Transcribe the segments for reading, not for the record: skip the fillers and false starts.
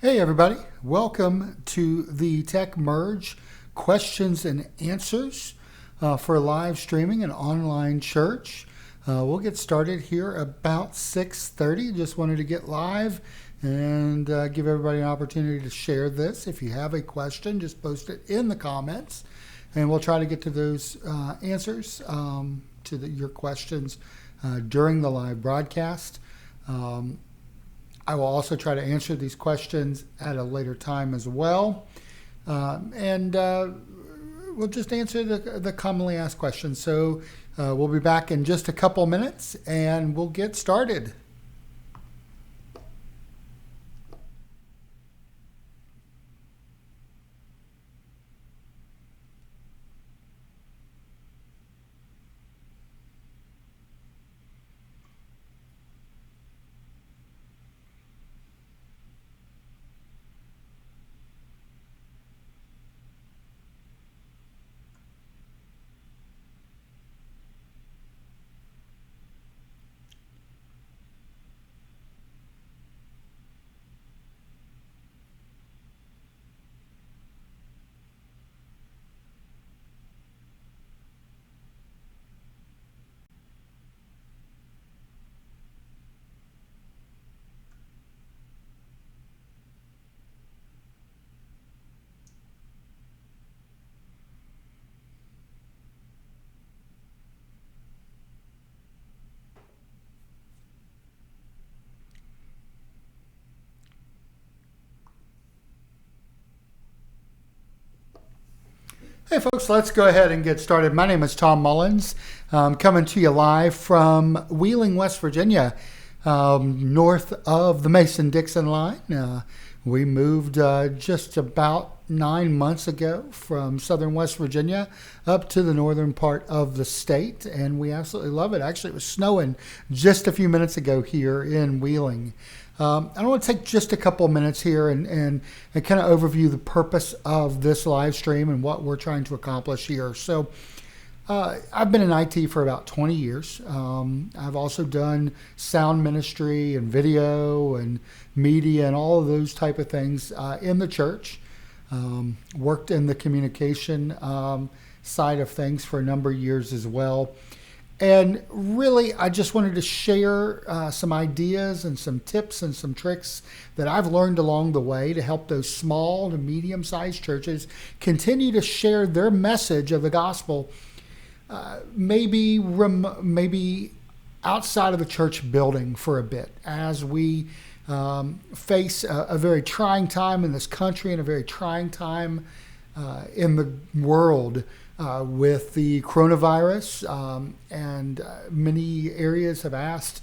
Hey everybody, welcome to the Tech Merge questions and answers for live streaming and online church. We'll get started here about 6:30. Just wanted to get live and give everybody an opportunity to share this. If you have a question, just post it in the comments and we'll try to get to those answers to your questions during the live broadcast. I will also try to answer these questions at a later time as well. And we'll just answer the commonly asked questions. So we'll be back in just a couple minutes and we'll get started. Hey folks, let's go ahead and get started. My name is Tom Mullins. I'm coming to you live from Wheeling, West Virginia, north of the Mason-Dixon line. We moved just about 9 months ago from southern West Virginia up to the northern part of the state, and we absolutely love it. Actually, it was snowing just a few minutes ago here in Wheeling. I want to take just a couple of minutes here and kind of overview the purpose of this live stream and what we're trying to accomplish here. So I've been in IT for about 20 years. I've also done sound ministry and video and media and all of those type of things in the church. Worked in the communication side of things for a number of years as well. And really, I just wanted to share some ideas and some tips and some tricks that I've learned along the way to help those small to medium-sized churches continue to share their message of the gospel, maybe outside of the church building for a bit as we face a very trying time in this country and a very trying time in the world. With the coronavirus, and many areas have asked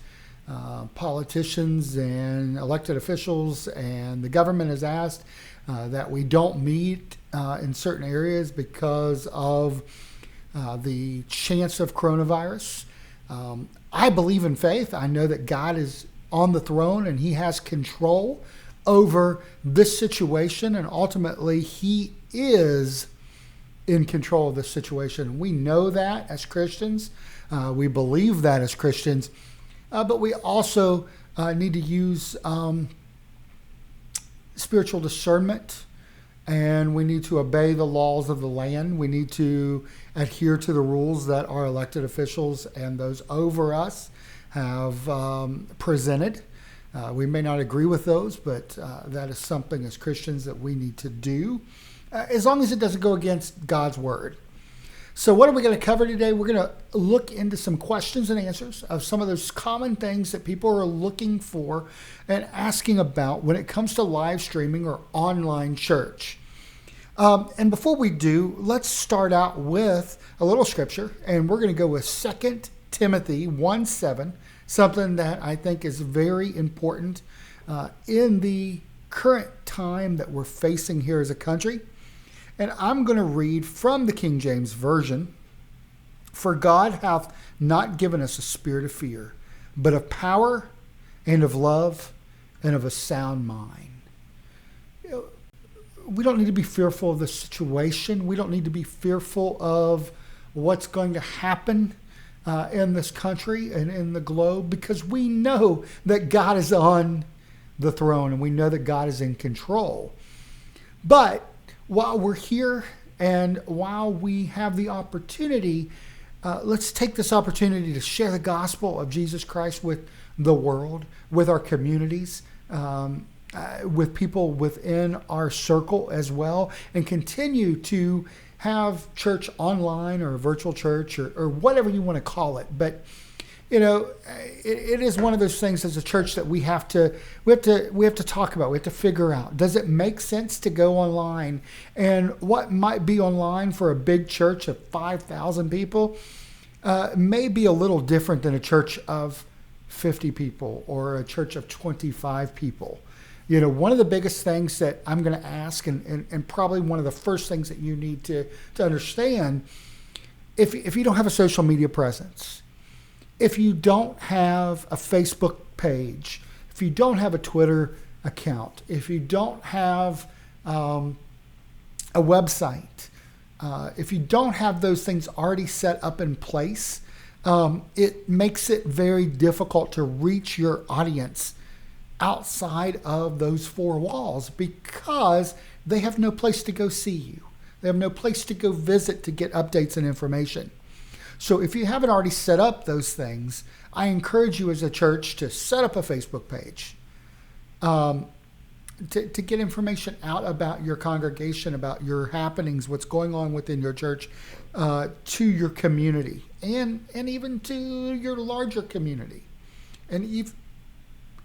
politicians and elected officials, and the government has asked that we don't meet in certain areas because of the chance of coronavirus. I believe in faith. I know that God is on the throne and He has control over this situation, and ultimately He is in control of the situation. We know that as Christians. We believe that as Christians. But we also need to use spiritual discernment, and we need to obey the laws of the land. We need to adhere to the rules that our elected officials and those over us have presented. We may not agree with those, but that is something as Christians that we need to do, as long as it doesn't go against God's word. So what are we going to cover today? We're going to look into some questions and answers of some of those common things that people are looking for and asking about when it comes to live streaming or online church. And before we do, let's start out with a little scripture, and we're going to go with 2 Timothy 1:7, something that I think is very important in the current time that we're facing here as a country. And I'm going to read from the King James Version. For God hath not given us a spirit of fear, but of power and of love and of a sound mind. We don't need to be fearful of the situation. We don't need to be fearful of what's going to happen in this country and in the globe, because we know that God is on the throne, and we know that God is in control. But while we're here and while we have the opportunity, let's take this opportunity to share the gospel of Jesus Christ with the world, with our communities, with people within our circle as well, and continue to have church online or a virtual church or whatever you want to call it. But it is one of those things as a church that we have to talk about. We have to figure out, does it make sense to go online? And what might be online for a big church of 5,000 people may be a little different than a church of 50 people or a church of 25 people. One of the biggest things that I'm going to ask, and probably one of the first things that you need to understand, if you don't have a social media presence, if you don't have a Facebook page, if you don't have a Twitter account, if you don't have a website, if you don't have those things already set up in place, it makes it very difficult to reach your audience outside of those four walls because they have no place to go see you. They have no place to go visit to get updates and information. So if you haven't already set up those things, I encourage you as a church to set up a Facebook page to get information out about your congregation, about your happenings, what's going on within your church, to your community and even to your larger community and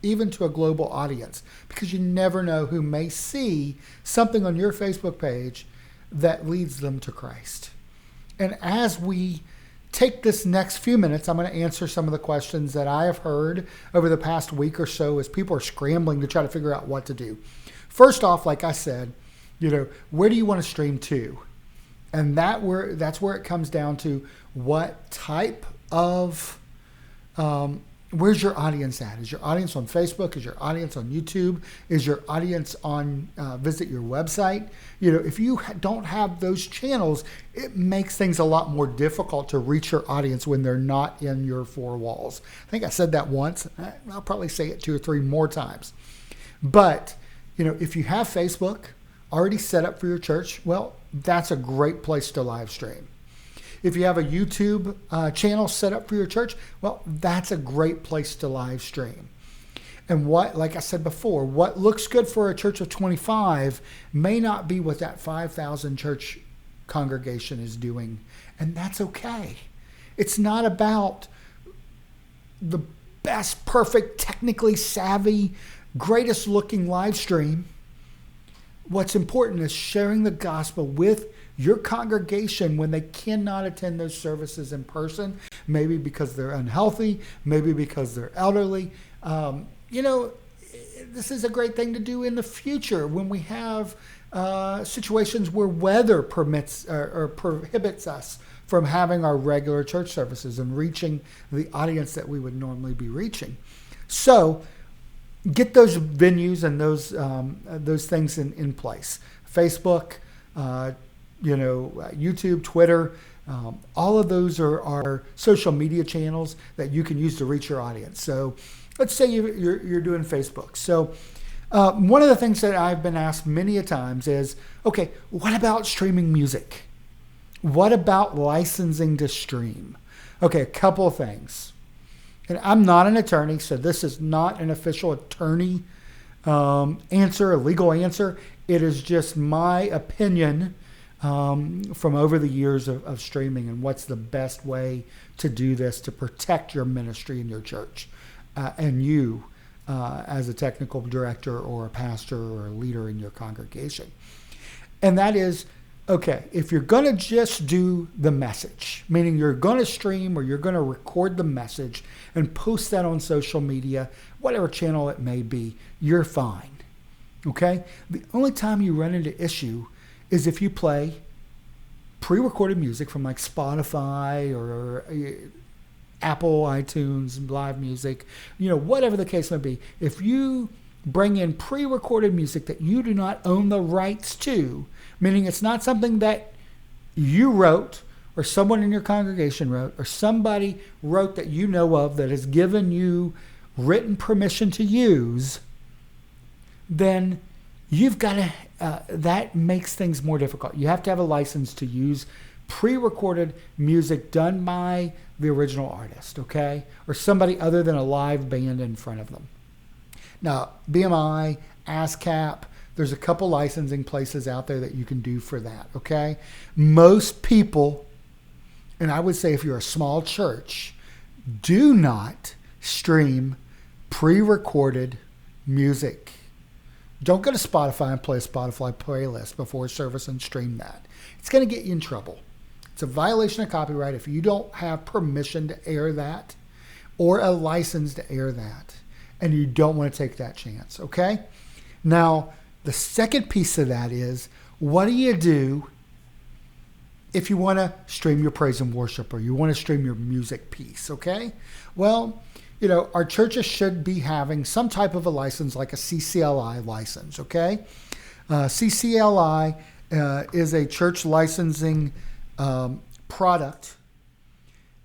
even to a global audience, because you never know who may see something on your Facebook page that leads them to Christ. And as we take this next few minutes, I'm going to answer some of the questions that I have heard over the past week or so as people are scrambling to try to figure out what to do. First off, like I said, where do you want to stream to? And that's where it comes down to what type of, where's your audience at? Is your audience on Facebook? Is your audience on YouTube? Is your audience on visit your website? If you don't have those channels, it makes things a lot more difficult to reach your audience when they're not in your four walls. I think I said that once. I'll probably say it 2 or 3 more times. But, if you have Facebook already set up for your church, well, that's a great place to live stream. If you have a YouTube channel set up for your church, well, that's a great place to live stream. And like I said before, what looks good for a church of 25 may not be what that 5,000 church congregation is doing. And that's okay. It's not about the best, perfect, technically savvy, greatest looking live stream. What's important is sharing the gospel with your congregation when they cannot attend those services in person, maybe because they're unhealthy, maybe because they're elderly. This is a great thing to do in the future when we have situations where weather permits or prohibits us from having our regular church services and reaching the audience that we would normally be reaching. So get those venues and those things in place. Facebook, YouTube, Twitter, all of those are social media channels that you can use to reach your audience. So let's say you're doing Facebook. So one of the things that I've been asked many a times is, okay, what about streaming music? What about licensing to stream? Okay, a couple of things. And I'm not an attorney, so this is not an official attorney answer, a legal answer. It is just my opinion from over the years of streaming and what's the best way to do this to protect your ministry and your church and you as a technical director or a pastor or a leader in your congregation. And that is, okay, if you're going to just do the message, meaning you're going to stream or you're going to record the message and post that on social media, whatever channel it may be, you're fine. Okay? The only time you run into issue is if you play pre-recorded music from like Spotify or Apple, iTunes, Live Music, whatever the case may be. If you bring in pre-recorded music that you do not own the rights to, meaning it's not something that you wrote or someone in your congregation wrote or somebody wrote that you know of that has given you written permission to use, then you've got to, that makes things more difficult. You have to have a license to use pre-recorded music done by the original artist, okay? Or somebody other than a live band in front of them. Now, BMI, ASCAP, there's a couple licensing places out there that you can do for that, okay? Most people, and I would say if you're a small church, do not stream pre-recorded music. Don't go to Spotify and play a Spotify playlist before service and stream that. It's going to get you in trouble. It's a violation of copyright if you don't have permission to air that or a license to air that, and you don't want to take that chance, okay? Now, the second piece of that is, what do you do if you want to stream your praise and worship, or you want to stream your music piece, okay? Well, you know, our churches should be having some type of a license, like a CCLI license, okay? CCLI is a church licensing product.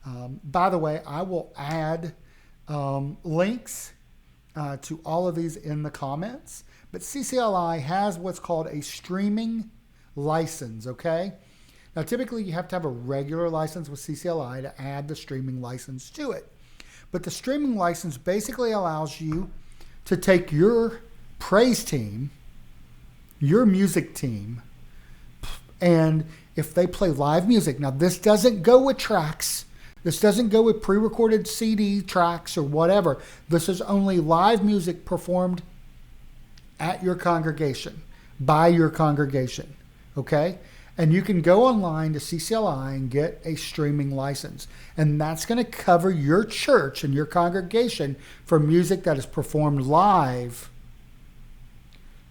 By the way, I will add links to all of these in the comments. But CCLI has what's called a streaming license, okay? Now, typically, you have to have a regular license with CCLI to add the streaming license to it. But the streaming license basically allows you to take your praise team, your music team, and if they play live music, now this doesn't go with tracks. This doesn't go with pre-recorded CD tracks or whatever. This is only live music performed at your congregation, by your congregation, okay? And you can go online to CCLI and get a streaming license. And that's going to cover your church and your congregation for music that is performed live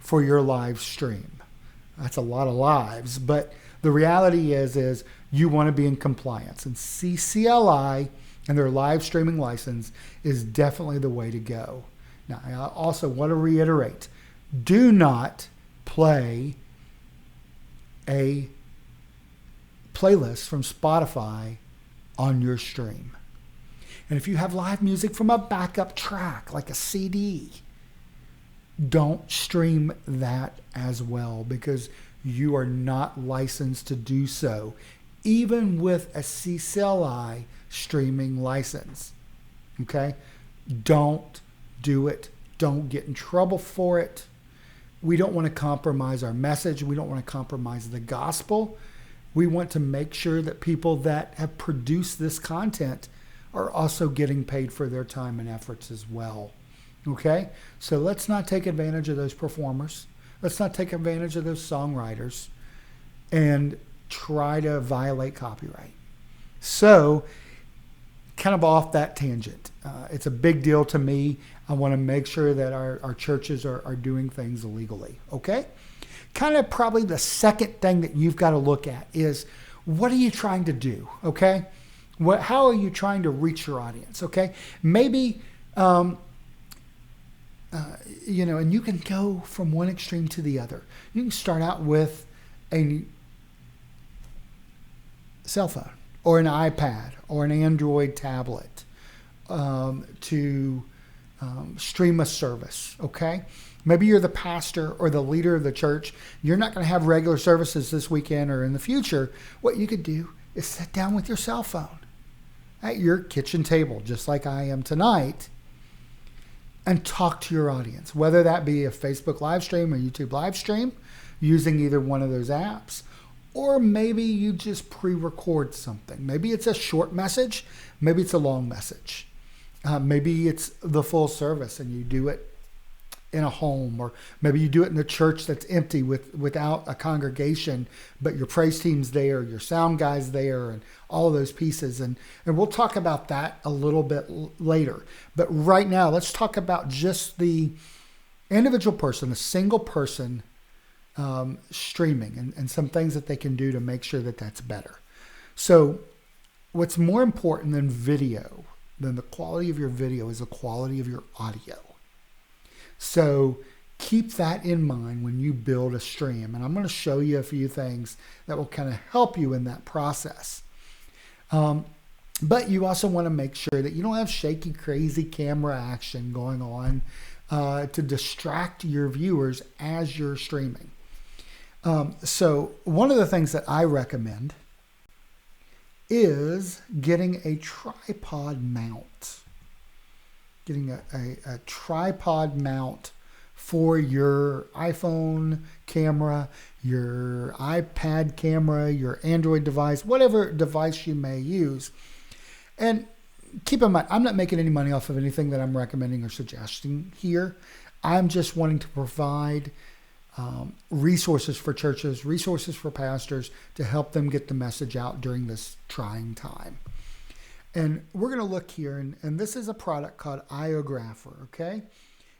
for your live stream. That's a lot of lives, but the reality is you want to be in compliance. And CCLI and their live streaming license is definitely the way to go. Now, I also want to reiterate, do not play a playlist from Spotify on your stream. And if you have live music from a backup track, like a CD, don't stream that as well, because you are not licensed to do so, even with a CCLI streaming license. Okay? Don't do it. Don't get in trouble for it. We don't want to compromise our message. We don't want to compromise the gospel. We want to make sure that people that have produced this content are also getting paid for their time and efforts as well. Okay? So let's not take advantage of those performers. Let's not take advantage of those songwriters and try to violate copyright. So, kind of off that tangent, it's a big deal to me. I want to make sure that our churches are doing things legally, okay? Kind of probably the second thing that you've got to look at is, what are you trying to do, okay? How are you trying to reach your audience, okay? Maybe, and you can go from one extreme to the other. You can start out with a cell phone or an iPad or an Android tablet to stream a service, okay? Maybe you're the pastor or the leader of the church. You're not going to have regular services this weekend or in the future. What you could do is sit down with your cell phone at your kitchen table, just like I am tonight, and talk to your audience, whether that be a Facebook live stream or YouTube live stream using either one of those apps, or maybe you just pre-record something. Maybe it's a short message. Maybe it's a long message. Maybe it's the full service and you do it in a home, or maybe you do it in a church that's empty without a congregation, but your praise team's there, your sound guy's there, and all of those pieces. And we'll talk about that a little bit later. But right now, let's talk about just the individual person, a single person streaming, and some things that they can do to make sure that that's better. So what's more important than video, than the quality of your video, is the quality of your audio. So keep that in mind when you build a stream. And I'm going to show you a few things that will kind of help you in that process. But you also want to make sure that you don't have shaky, crazy camera action going on to distract your viewers as you're streaming. So one of the things that I recommend is getting a tripod mount. Getting a tripod mount for your iPhone camera, your iPad camera, your Android device, whatever device you may use. And keep in mind, I'm not making any money off of anything that I'm recommending or suggesting here. I'm just wanting to provide resources for churches, resources for pastors to help them get the message out during this trying time. And we're going to look here, and this is a product called Iographer, okay?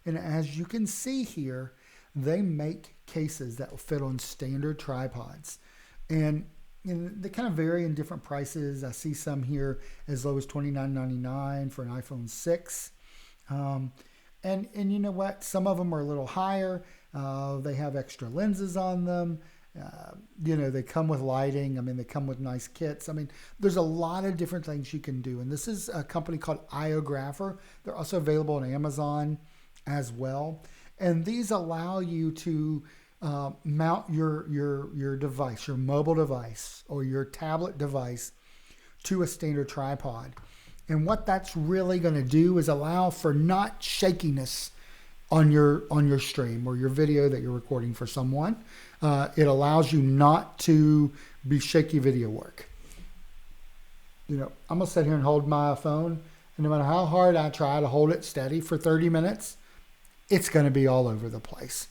And as you can see here, they make cases that will fit on standard tripods. And they kind of vary in different prices. I see some here as low as $29.99 for an iPhone 6. And you know what? Some of them are a little higher. They have extra lenses on them. They come with lighting. I mean, they come with nice kits. I mean, there's a lot of different things you can do. And this is a company called Iographer. They're also available on Amazon as well. And these allow you to mount your device, your mobile device or your tablet device to a standard tripod. And what that's really going to do is allow for not shakiness on your stream or your video that you're recording for someone. It allows you not to be shaky video work. I'm going to sit here and hold my phone, and no matter how hard I try to hold it steady for 30 minutes, it's going to be all over the place.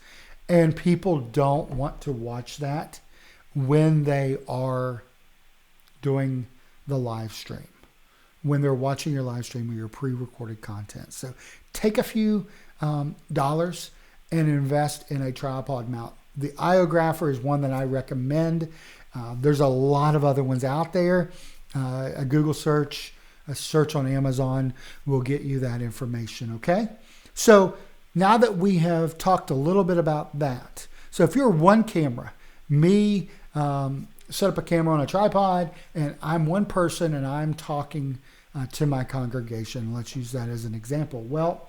And people don't want to watch that when they are doing the live stream, when they're watching your live stream or your pre-recorded content. So take a few dollars and invest in a tripod mount. The Iographer is one that I recommend. There's a lot of other ones out there. A Google search, a search on Amazon will get you that information, okay? So now that we have talked a little bit about that, so if you're one camera, me set up a camera on a tripod, and I'm one person and I'm talking to my congregation. Let's use that as an example. Well,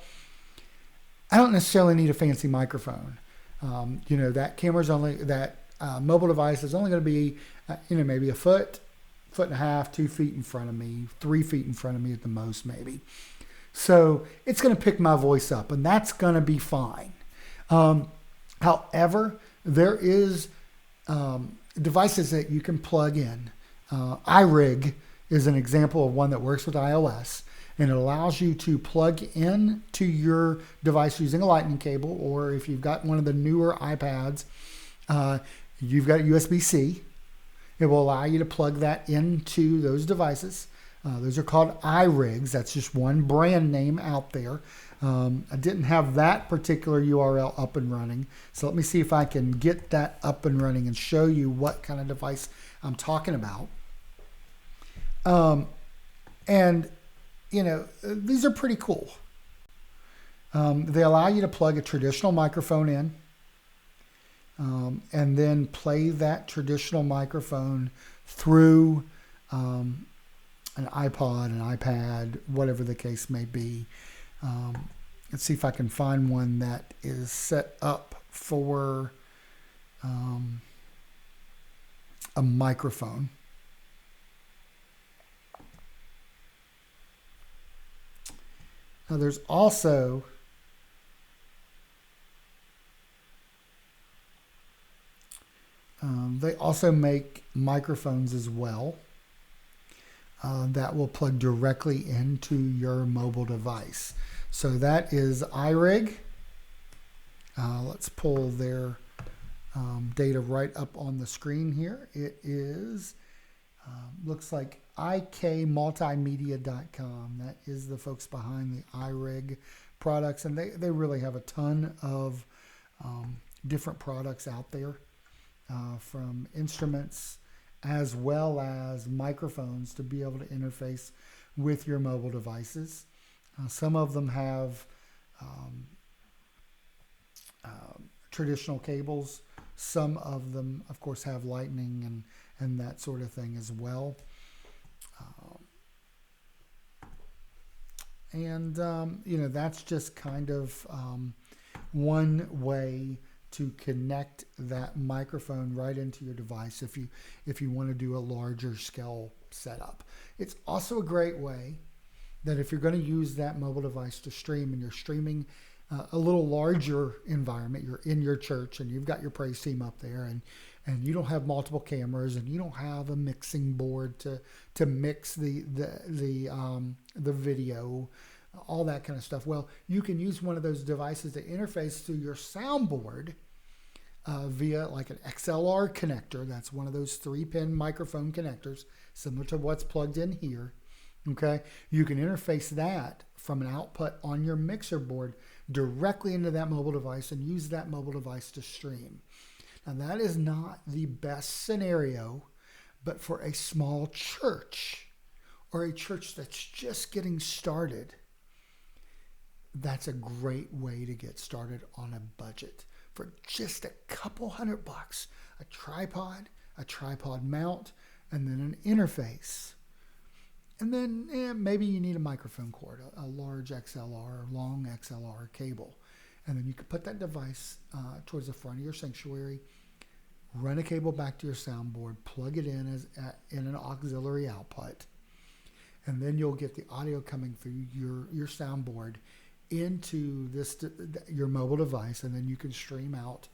I don't necessarily need a fancy microphone. That mobile device is only going to be, maybe a foot and a half, 2 feet in front of me, 3 feet in front of me at the most, maybe. So it's going to pick my voice up, and that's going to be fine. However, there is devices that you can plug in. iRig is an example of one that works with iOS, and it allows you to plug in to your device using a lightning cable, or if you've got one of the newer iPads, you've got USB-C. It will allow you to plug that into those devices. Those are called iRigs. That's just one brand name out there. I didn't have that particular URL up and running, so let me see if I can get that up and running and show you what kind of device I'm talking about. These are pretty cool. They allow you to plug a traditional microphone in and then play that traditional microphone through an iPod, an iPad, whatever the case may be. Let's see if I can find one that is set up for a microphone. Now there's also they also make microphones as well that will plug directly into your mobile device. So that is iRig. Let's pull their data right up on the screen here. It is looks like ikmultimedia.com. That is the folks behind the iRig products, and they really have a ton of different products out there, from instruments as well as microphones to be able to interface with your mobile devices. Some of them have traditional cables. Some of them, of course, have lightning and that sort of thing as well. And, that's just kind of one way to connect that microphone right into your device if you want to do a larger scale setup. It's also a great way that if you're going to use that mobile device to stream and you're streaming a little larger environment, you're in your church and you've got your praise team up there and you don't have multiple cameras and you don't have a mixing board to mix the video, all that kind of stuff. Well, you can use one of those devices to interface to your soundboard via like an XLR connector. That's one of those 3-pin microphone connectors, similar to what's plugged in here. Okay, you can interface that from an output on your mixer board directly into that mobile device and use that mobile device to stream. Now, that is not the best scenario, but for a small church or a church that's just getting started, that's a great way to get started on a budget. For just a couple $100, a tripod mount, and then an interface. And then maybe you need a microphone cord, a large XLR, long XLR cable. And then you can put that device towards the front of your sanctuary, run a cable back to your soundboard, plug it in in an auxiliary output, and then you'll get the audio coming through your soundboard into your mobile device, and then you can stream out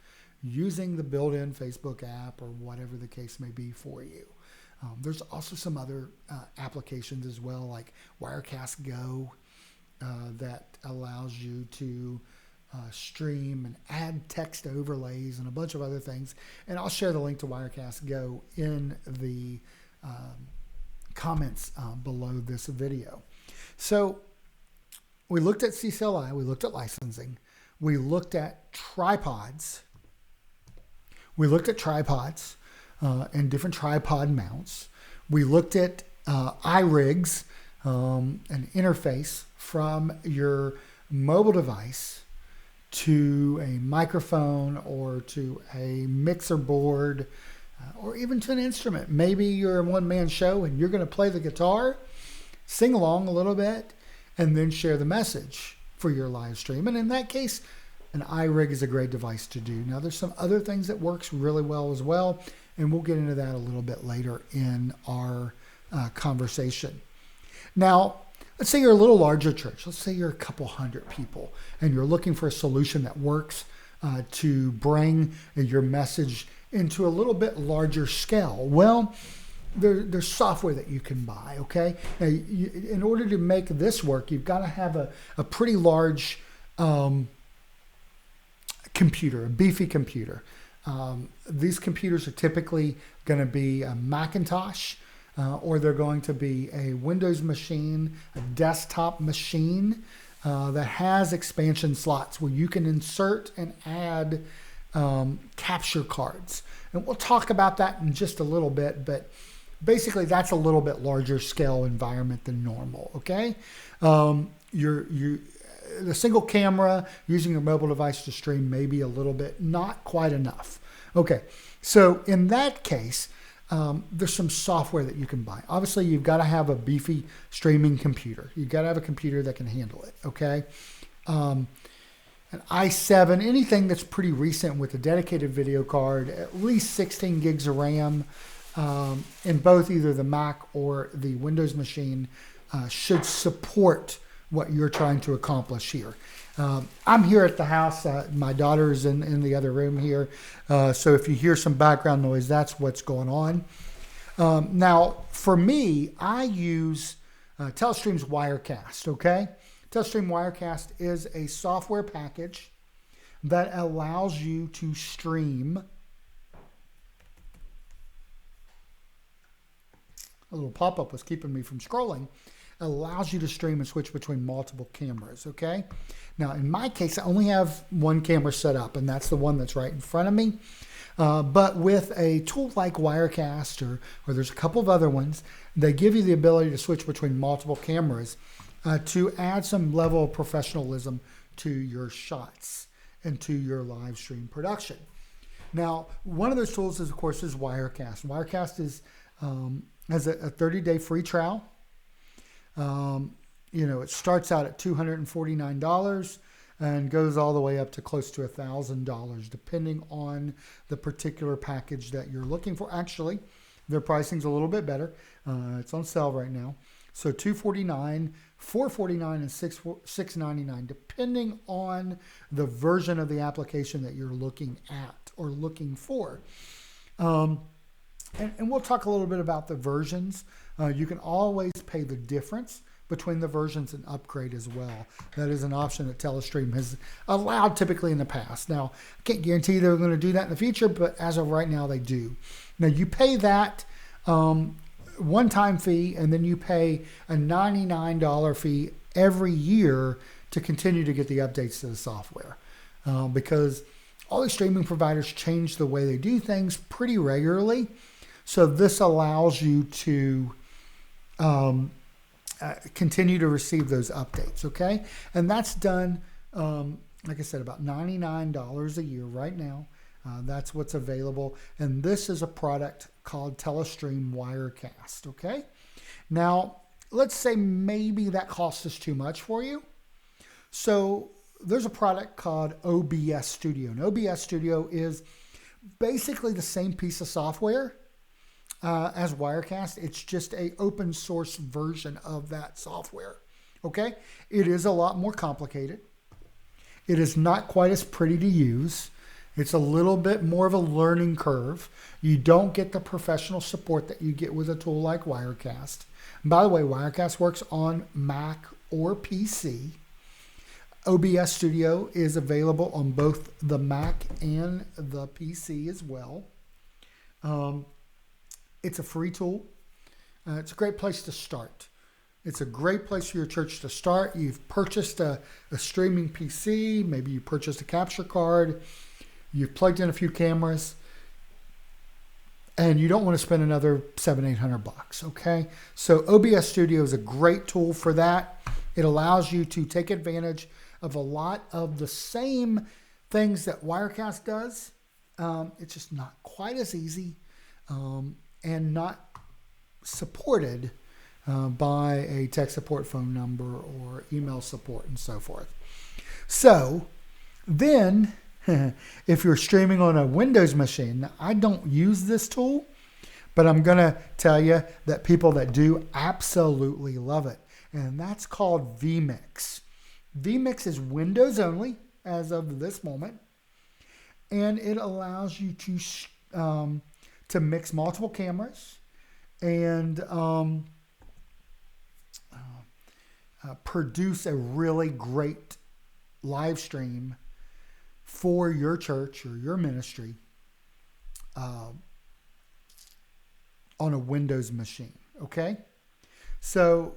using the built-in Facebook app or whatever the case may be for you. There's also some other applications as well, like Wirecast Go, that allows you to stream and add text overlays and a bunch of other things. And I'll share the link to Wirecast Go in the comments below this video. So we looked at CCLI, we looked at licensing, we looked at tripods. And different tripod mounts. We looked at iRigs, an interface from your mobile device to a microphone or to a mixer board or even to an instrument. Maybe you're a one-man show and you're going to play the guitar, sing along a little bit, and then share the message for your live stream. And in that case, an iRig is a great device to do. Now, there's some other things that works really well as well, and we'll get into that a little bit later in our conversation. Now, let's say you're a little larger church. Let's say you're a couple hundred people, and you're looking for a solution that works to bring your message into a little bit larger scale. Well, there's software that you can buy, okay? Now, in order to make this work, you've got to have a pretty large computer, a beefy computer. These computers are typically going to be a Macintosh, or they're going to be a Windows machine, a desktop machine that has expansion slots where you can insert and add capture cards. And we'll talk about that in just a little bit, but basically that's a little bit larger scale environment than normal, okay? The single camera using your mobile device to stream may be a little bit not quite enough. Okay, so in that case, there's some software that you can buy. Obviously, you've got to have a beefy streaming computer. You've got to have a computer that can handle it, okay? An i7, anything that's pretty recent with a dedicated video card, at least 16 gigs of RAM in both either the Mac or the Windows machine should support what you're trying to accomplish here. I'm here at the house. My daughter's in the other room here. So if you hear some background noise, that's what's going on. Now, for me, I use Telestream's Wirecast, okay? Telestream Wirecast is a software package that allows you to stream. A little pop-up was keeping me from scrolling. Allows you to stream and switch between multiple cameras, okay? Now, in my case, I only have one camera set up, and that's the one that's right in front of me. But with a tool like Wirecast, or there's a couple of other ones, they give you the ability to switch between multiple cameras to add some level of professionalism to your shots and to your live stream production. Now, one of those tools, is, of course, is Wirecast. Wirecast has a 30-day free trial. it starts out at $249 and goes all the way up to close to $1,000, depending on the particular package that you're looking for. Actually, their pricing's a little bit better. It's on sale right now. So $249, $449, and $699, depending on the version of the application that you're looking at or looking for. And we'll talk a little bit about the versions. You can always pay the difference between the versions and upgrade as well. That is an option that Telestream has allowed typically in the past. Now, I can't guarantee they're going to do that in the future, but as of right now, they do. Now, you pay that one-time fee, and then you pay a $99 fee every year to continue to get the updates to the software. Because all the streaming providers change the way they do things pretty regularly. So this allows you to continue to receive those updates, okay? And that's done, like I said, about $99 a year right now. That's what's available. And this is a product called Telestream Wirecast, okay? Now, let's say maybe that cost us too much for you. So there's a product called OBS Studio. And OBS Studio is basically the same piece of software as Wirecast. It's just a open source version of that software. Okay? It is a lot more complicated. It is not quite as pretty to use. It's a little bit more of a learning curve. You don't get the professional support that you get with a tool like Wirecast. And by the way, Wirecast works on Mac or PC. OBS Studio is available on both the Mac and the PC as well. It's a free tool. It's a great place to start. It's a great place for your church to start. You've purchased a streaming PC. Maybe you purchased a capture card. You've plugged in a few cameras. And you don't want to spend another $700-800, okay? So OBS Studio is a great tool for that. It allows you to take advantage of a lot of the same things that Wirecast does. It's just not quite as easy and not supported by a tech support phone number or email support and so forth. So then, if you're streaming on a Windows machine, I don't use this tool, but I'm going to tell you that people that do absolutely love it. And that's called vMix. vMix is Windows only as of this moment. And it allows you to mix multiple cameras and produce a really great live stream for your church or your ministry on a Windows machine, okay? So,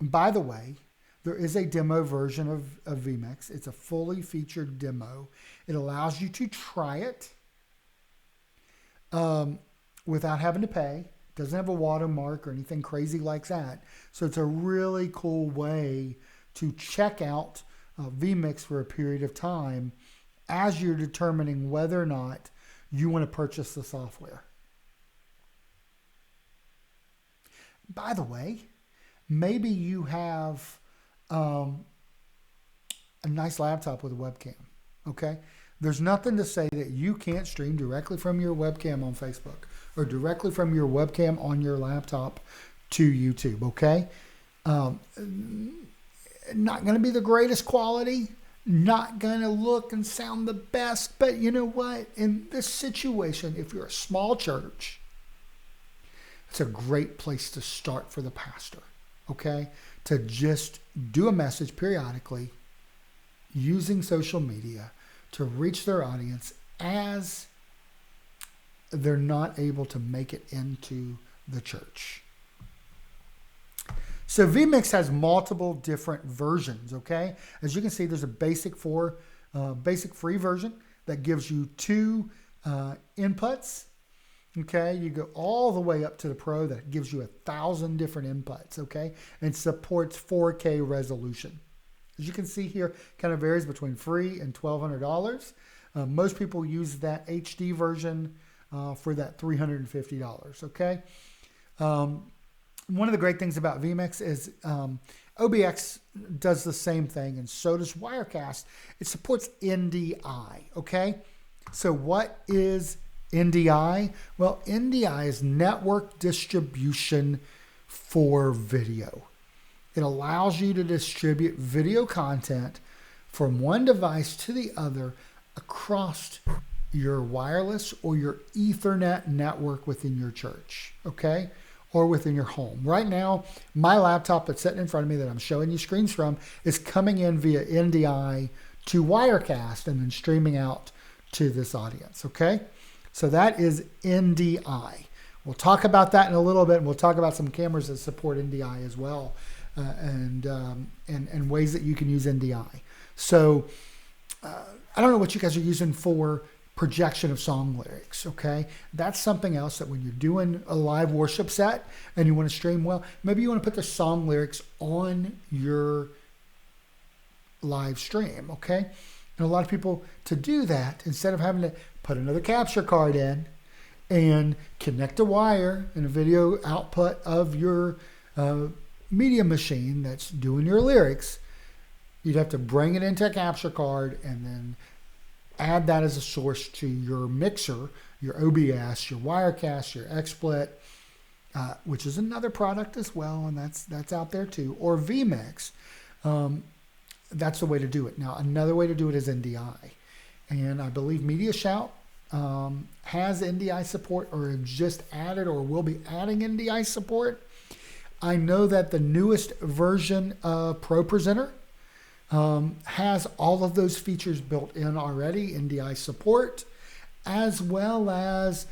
by the way, there is a demo version of vMix. It's a fully featured demo. It allows you to try it without having to pay. It doesn't have a watermark or anything crazy like that. So it's a really cool way to check out vMix for a period of time as you're determining whether or not you want to purchase the software. By the way, maybe you have a nice laptop with a webcam, okay? There's nothing to say that you can't stream directly from your webcam on Facebook or directly from your webcam on your laptop to YouTube, okay? Not going to be the greatest quality, not going to look and sound the best, but you know what? In this situation, if you're a small church, it's a great place to start for the pastor, okay? To just do a message periodically using social media to reach their audience as they're not able to make it into the church. So vMix has multiple different versions, okay? As you can see, there's a basic free version that gives you 2 inputs, okay? You go all the way up to the Pro that gives you 1,000 different inputs, okay? And supports 4K resolution. As you can see here, kind of varies between free and $1,200. Most people use that HD version for that $350, okay? one of the great things about vMix is OBX does the same thing, and so does Wirecast. It supports NDI, okay? So what is NDI? Well, NDI is network distribution for video. It allows you to distribute video content from one device to the other across your wireless or your Ethernet network within your church, okay? Or within your home. Right now, my laptop that's sitting in front of me that I'm showing you screens from is coming in via NDI to Wirecast and then streaming out to this audience, okay? So that is NDI. We'll talk about that in a little bit, and we'll talk about some cameras that support NDI as well, and ways that you can use NDI. So I don't know what you guys are using for projection of song lyrics, okay? That's something else that when you're doing a live worship set and you want to stream well, maybe you want to put the song lyrics on your live stream, okay? And a lot of people, to do that, instead of having to put another capture card in and connect a wire and a video output of your media machine that's doing your lyrics, you'd have to bring it into a capture card and then add that as a source to your mixer, your OBS, your Wirecast, your XSplit, which is another product as well, and that's out there too, or vMix. That's the way to do it. Now, another way to do it is NDI. And I believe MediaShout has NDI support, or just added or will be adding NDI support. I know that the newest version of ProPresenter has all of those features built in already, NDI support, as well as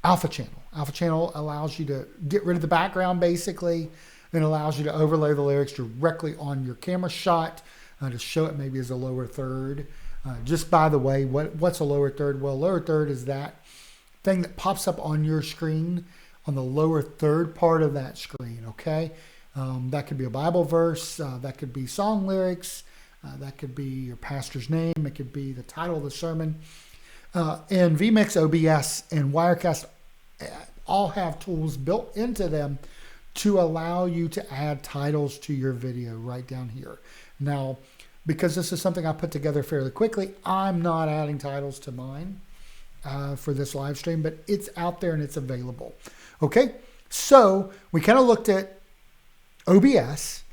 Alpha Channel. Alpha Channel allows you to get rid of the background, basically, and allows you to overlay the lyrics directly on your camera shot to show it maybe as a lower third. Just by the way, what's a lower third? Well, lower third is that thing that pops up on your screen on the lower third part of that screen, okay? That could be a Bible verse, that could be song lyrics, that could be your pastor's name, it could be the title of the sermon. And vMix, OBS, and Wirecast all have tools built into them to allow you to add titles to your video right down here. Now, because this is something I put together fairly quickly, I'm not adding titles to mine for this live stream, but it's out there and it's available. Okay, so we kind of looked at OBS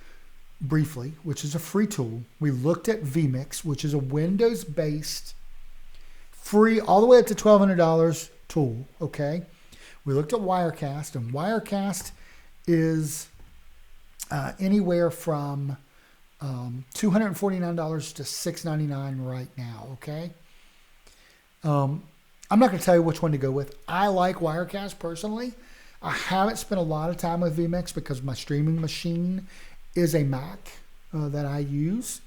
briefly, which is a free tool. We looked at vMix, which is a Windows-based, free, all the way up to $1,200 tool, okay? We looked at Wirecast, and Wirecast is anywhere from $249 to $699 right now, okay? I'm not going to tell you which one to go with. I like Wirecast personally. I haven't spent a lot of time with vMix because my streaming machine is a Mac that I use.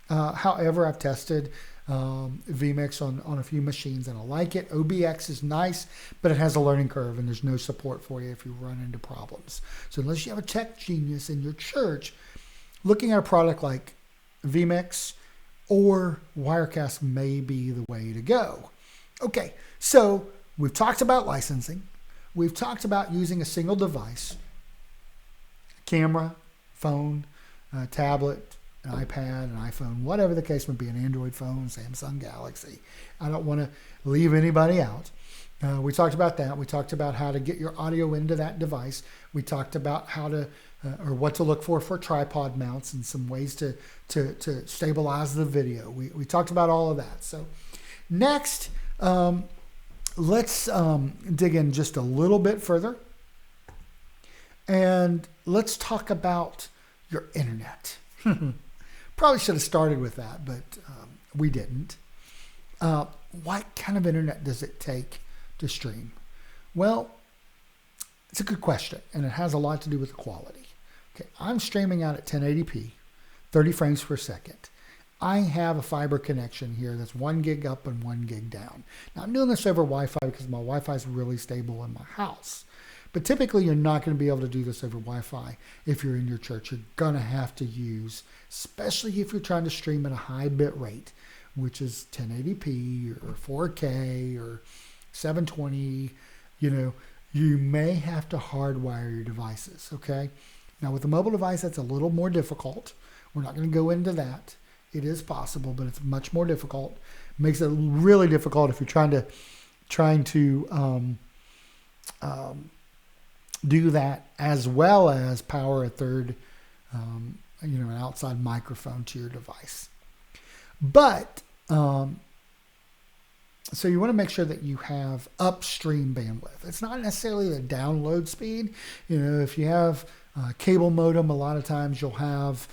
However, I've tested vMix on a few machines and I like it. OBX is nice, but it has a learning curve and there's no support for you if you run into problems. So unless you have a tech genius in your church, looking at a product like vMix or Wirecast may be the way to go. Okay, so we've talked about licensing. We've talked about using a single device, camera, phone, tablet, an iPad, an iPhone, whatever the case may be, an Android phone, Samsung Galaxy. I don't want to leave anybody out. We talked about that. We talked about how to get your audio into that device. We talked about how to, or what to look for tripod mounts and some ways to stabilize the video. We talked about all of that. So next, let's dig in just a little bit further, and let's talk about your internet. Probably should have started with that, but we didn't. What kind of internet does it take to stream? Well, it's a good question, and it has a lot to do with the quality. Okay, I'm streaming out at 1080p, 30 frames per second. I have a fiber connection here that's 1 gig up and 1 gig down. Now, I'm doing this over Wi-Fi because my Wi-Fi is really stable in my house. But typically, you're not going to be able to do this over Wi-Fi if you're in your church. You're going to have to use, especially if you're trying to stream at a high bit rate, which is 1080p or 4K or 720, you may have to hardwire your devices, okay? Now, with a mobile device, that's a little more difficult. We're not going to go into that. It is possible, but it's much more difficult. Makes it really difficult if you're trying to do that, as well as power a third, an outside microphone to your device. But so you want to make sure that you have upstream bandwidth. It's not necessarily the download speed. If you have a cable modem, a lot of times you'll have,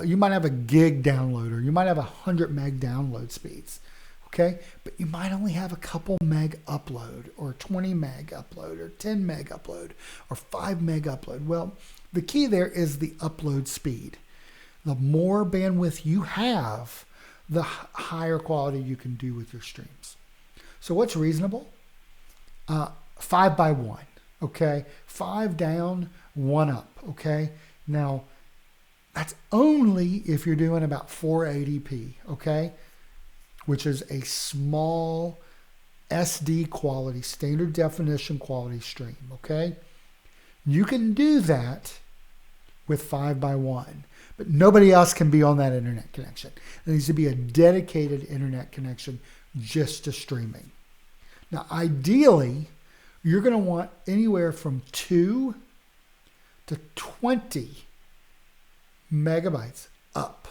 you might have a gig downloader. You might have 100 meg download speeds. Okay, but you might only have a couple meg upload, or 20 meg upload, or 10 meg upload, or 5 meg upload. Well, the key there is the upload speed. The more bandwidth you have, the higher quality you can do with your streams. So what's reasonable? 5 by 1, okay? 5 down, 1 up, okay? Now, that's only if you're doing about 480p, okay? Which is a small SD quality, standard definition quality stream, okay? You can do that with 5 by 1, but nobody else can be on that internet connection. There needs to be a dedicated internet connection just to streaming. Now, ideally, you're going to want anywhere from 2 to 20 megabytes up,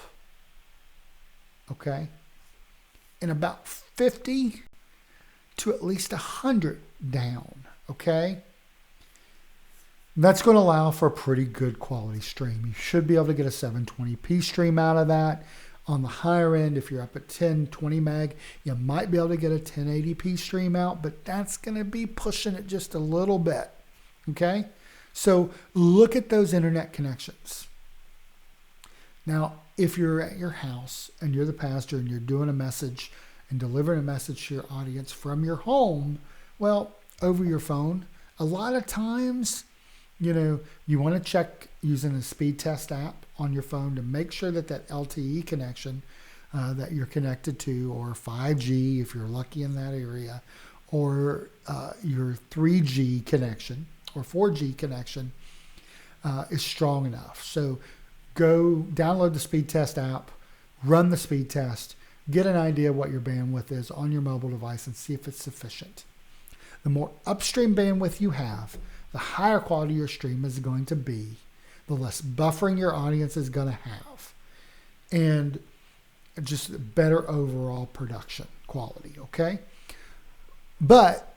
okay? And about 50 to at least 100 down, okay? That's going to allow for a pretty good quality stream. You should be able to get a 720p stream out of that. On the higher end, if you're up at 10, 20 meg, you might be able to get a 1080p stream out, but that's going to be pushing it just a little bit, okay? So look at those internet connections. Now, if you're at your house and you're the pastor and you're doing a message and delivering a message to your audience from your home, well, over your phone, a lot of times, you want to check using the speed test app on your phone to make sure that that LTE connection that you're connected to, or 5G if you're lucky in that area, or your 3G connection or 4G connection is strong enough. So go download the speed test app, run the speed test, get an idea of what your bandwidth is on your mobile device and see if it's sufficient. The more upstream bandwidth you have, the higher quality your stream is going to be, the less buffering your audience is going to have, and just better overall production quality, okay? But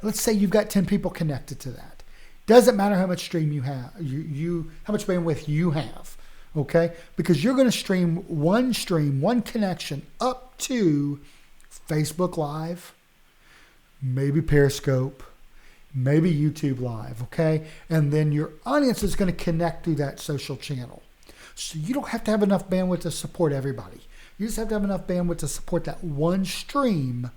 let's say you've got 10 people connected to that. Doesn't matter how much stream you have, how much bandwidth you have, okay? Because you're going to stream, one connection up to Facebook Live, maybe Periscope, maybe YouTube Live, okay? And then your audience is going to connect through that social channel. So you don't have to have enough bandwidth to support everybody. You just have to have enough bandwidth to support that one stream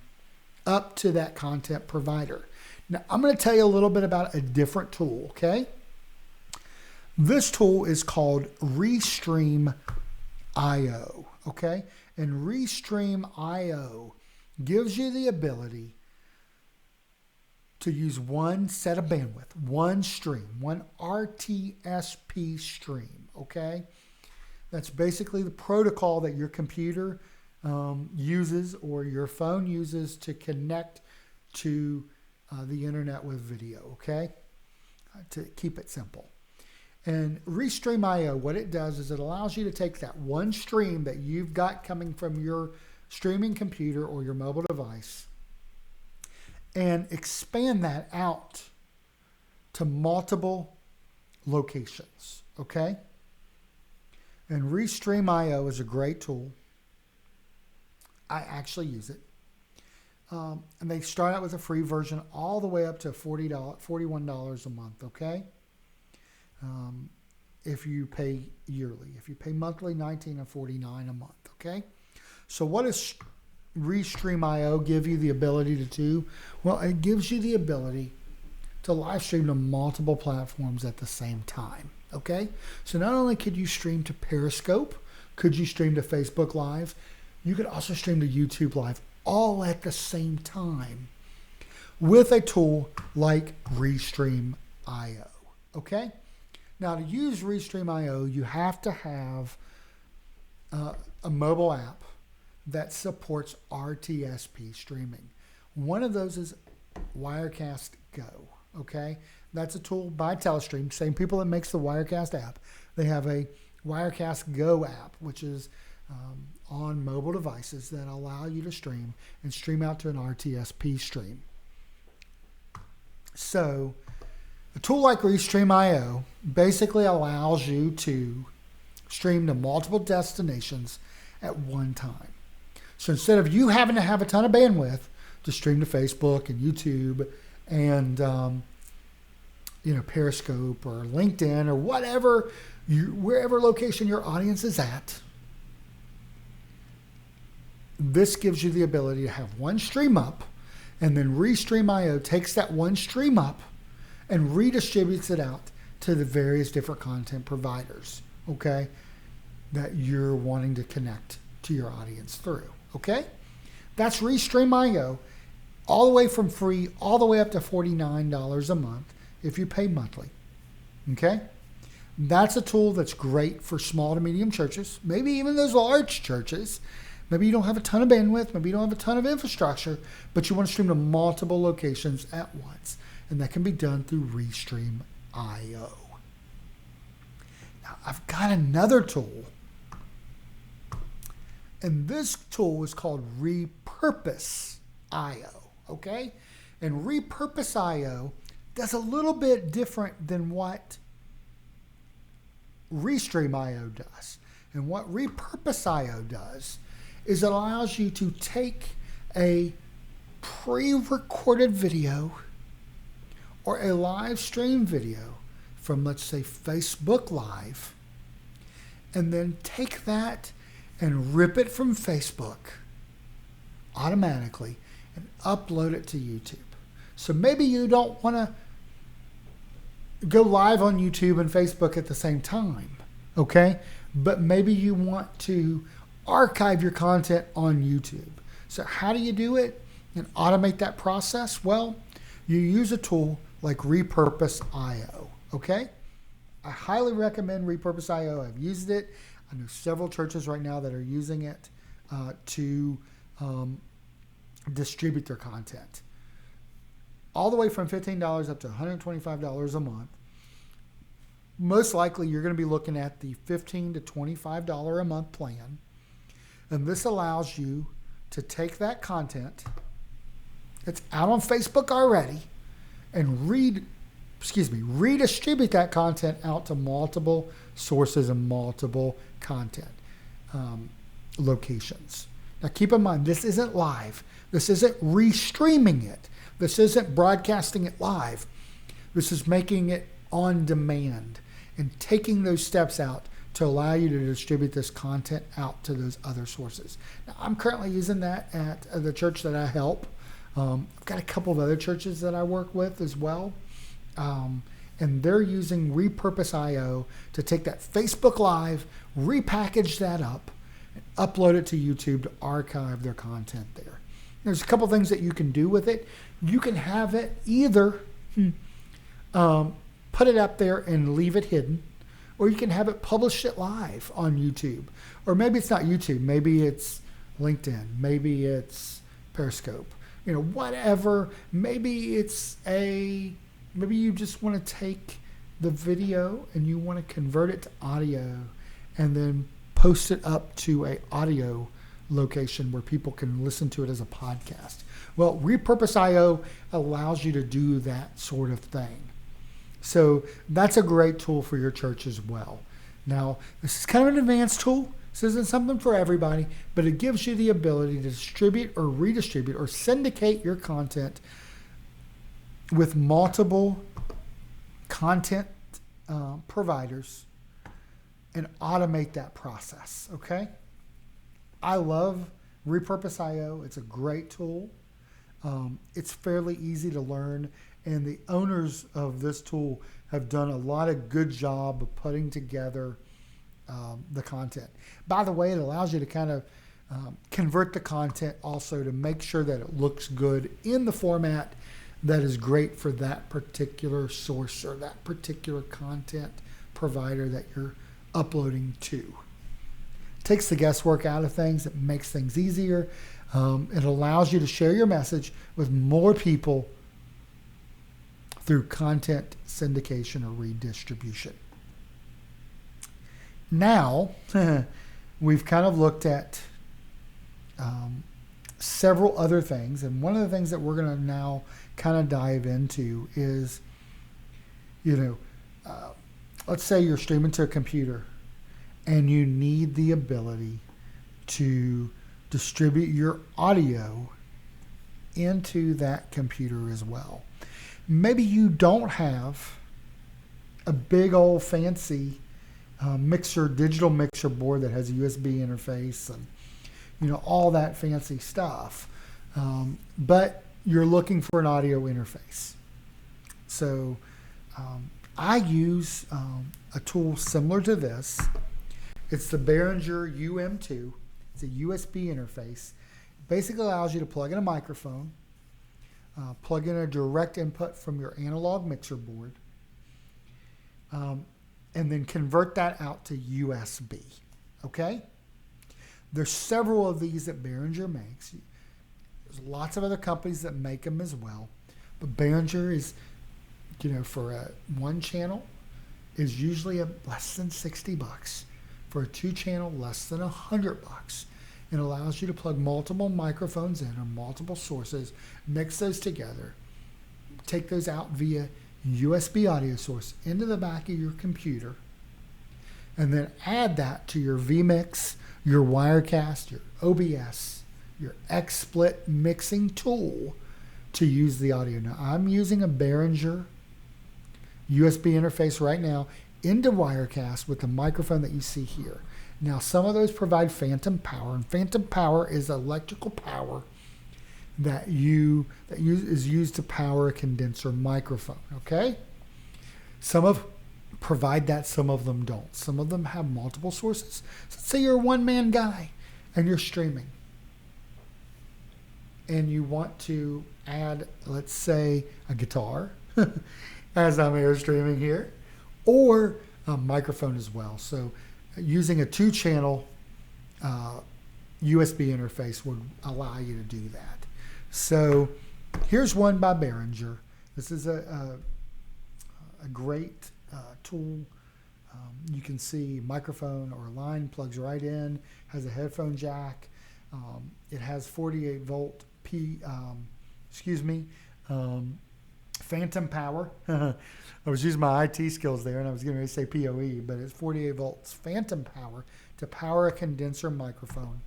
up to that content provider. Now, I'm going to tell you a little bit about a different tool, okay? This tool is called Restream.io, okay? And Restream.io gives you the ability to use one set of bandwidth, one stream, one RTSP stream, okay? That's basically the protocol that your computer uses or your phone uses to connect to the internet with video, okay? To keep it simple. And Restream.io, what it does is it allows you to take that one stream that you've got coming from your streaming computer or your mobile device and expand that out to multiple locations, okay? And Restream.io is a great tool. I actually use it. And they start out with a free version all the way up to $41 a month, okay? If you pay yearly. If you pay monthly, $19 and $49 a month, okay? So what does Restream.io give you the ability to do? Well, it gives you the ability to live stream to multiple platforms at the same time, okay? So not only could you stream to Periscope, could you stream to Facebook Live, you could also stream to YouTube Live all at the same time with a tool like Restream.io. Okay? Now, to use Restream.io, you have to have a mobile app that supports RTSP streaming. One of those is Wirecast Go. Okay? That's a tool by Telestream, same people that makes the Wirecast app. They have a Wirecast Go app, which is on mobile devices that allow you to stream and stream out to an RTSP stream. So a tool like Restream.io basically allows you to stream to multiple destinations at one time. So instead of you having to have a ton of bandwidth to stream to Facebook and YouTube and Periscope or LinkedIn or whatever, wherever location your audience is at, this gives you the ability to have one stream up, and then Restream.io takes that one stream up and redistributes it out to the various different content providers, okay, that you're wanting to connect to your audience through, okay? That's Restream.io, all the way from free, all the way up to $49 a month if you pay monthly, okay? That's a tool that's great for small to medium churches, maybe even those large churches. Maybe you don't have a ton of bandwidth, maybe you don't have a ton of infrastructure, but you want to stream to multiple locations at once. And that can be done through Restream.io. Now, I've got another tool. And this tool is called Repurpose.io, okay? And Repurpose.io does a little bit different than what Restream.io does. And what Repurpose.io does is it allows you to take a pre-recorded video or a live stream video from, let's say, Facebook Live, and then take that and rip it from Facebook automatically and upload it to YouTube. So maybe you don't want to go live on YouTube and Facebook at the same time, okay? But maybe you want to archive your content on YouTube. So how do you do it and automate that process? Well, you use a tool like Repurpose.io, okay? I highly recommend Repurpose.io. I've used it. I know several churches right now that are using it to distribute their content. All the way from $15 up to $125 a month. Most likely you're going to be looking at the $15 to $25 a month plan. And this allows you to take that content that's out on Facebook already and redistribute that content out to multiple sources and multiple content locations. Now keep in mind, this isn't live. This isn't restreaming it. This isn't broadcasting it live. This is making it on demand and taking those steps out to allow you to distribute this content out to those other sources. Now, I'm currently using that at the church that I help. I've got a couple of other churches that I work with as well. And they're using Repurpose.io to take that Facebook Live, repackage that up, and upload it to YouTube to archive their content there. There's a couple things that you can do with it. You can have it either put it up there and leave it hidden, or you can have it publish it live on YouTube. Or maybe it's not YouTube. Maybe it's LinkedIn. Maybe it's Periscope. Whatever. Maybe you just want to take the video and you want to convert it to audio and then post it up to a audio location where people can listen to it as a podcast. Well, Repurpose.io allows you to do that sort of thing. So that's a great tool for your church as well. Now, this is kind of an advanced tool. This isn't something for everybody, but it gives you the ability to distribute or redistribute or syndicate your content with multiple content providers and automate that process, okay? I love Repurpose.io. It's a great tool. It's fairly easy to learn, and the owners of this tool have done a lot of good job of putting together the content. By the way, it allows you to kind of convert the content also to make sure that it looks good in the format that is great for that particular source or that particular content provider that you're uploading to. It takes the guesswork out of things. It makes things easier. It allows you to share your message with more people through content syndication or redistribution. Now, we've kind of looked at several other things, and one of the things that we're going to now kind of dive into is, let's say you're streaming to a computer and you need the ability to distribute your audio into that computer as well. Maybe you don't have a big old fancy digital mixer board that has a USB interface and all that fancy stuff, but you're looking for an audio interface. So I use a tool similar to this. It's the Behringer UM2. It's a USB interface. It basically allows you to plug in a microphone, plug in a direct input from your analog mixer board, and then convert that out to USB. Okay? There's several of these that Behringer makes. There's lots of other companies that make them as well. But Behringer is, for a one channel is usually less than $60. For a 2-channel, less than $100. It allows you to plug multiple microphones in or multiple sources, mix those together, take those out via USB audio source into the back of your computer, and then add that to your vMix, your Wirecast, your OBS, your XSplit mixing tool to use the audio. Now, I'm using a Behringer USB interface right now into Wirecast with the microphone that you see here. Now, some of those provide phantom power, and phantom power is electrical power that is used to power a condenser microphone. Okay, provide that, some of them don't. Some of them have multiple sources. So let's say you're a one-man guy and you're streaming, and you want to add, let's say, a guitar, as I'm air streaming here, or a microphone as well. So using a 2-channel USB interface would allow you to do that. So here's one by Behringer. This is a great tool. You can see microphone or line plugs right in, has a headphone jack. It has 48 volt phantom power. I was using my IT skills there, and I was going to say PoE, but it's 48 volts phantom power to power a condenser microphone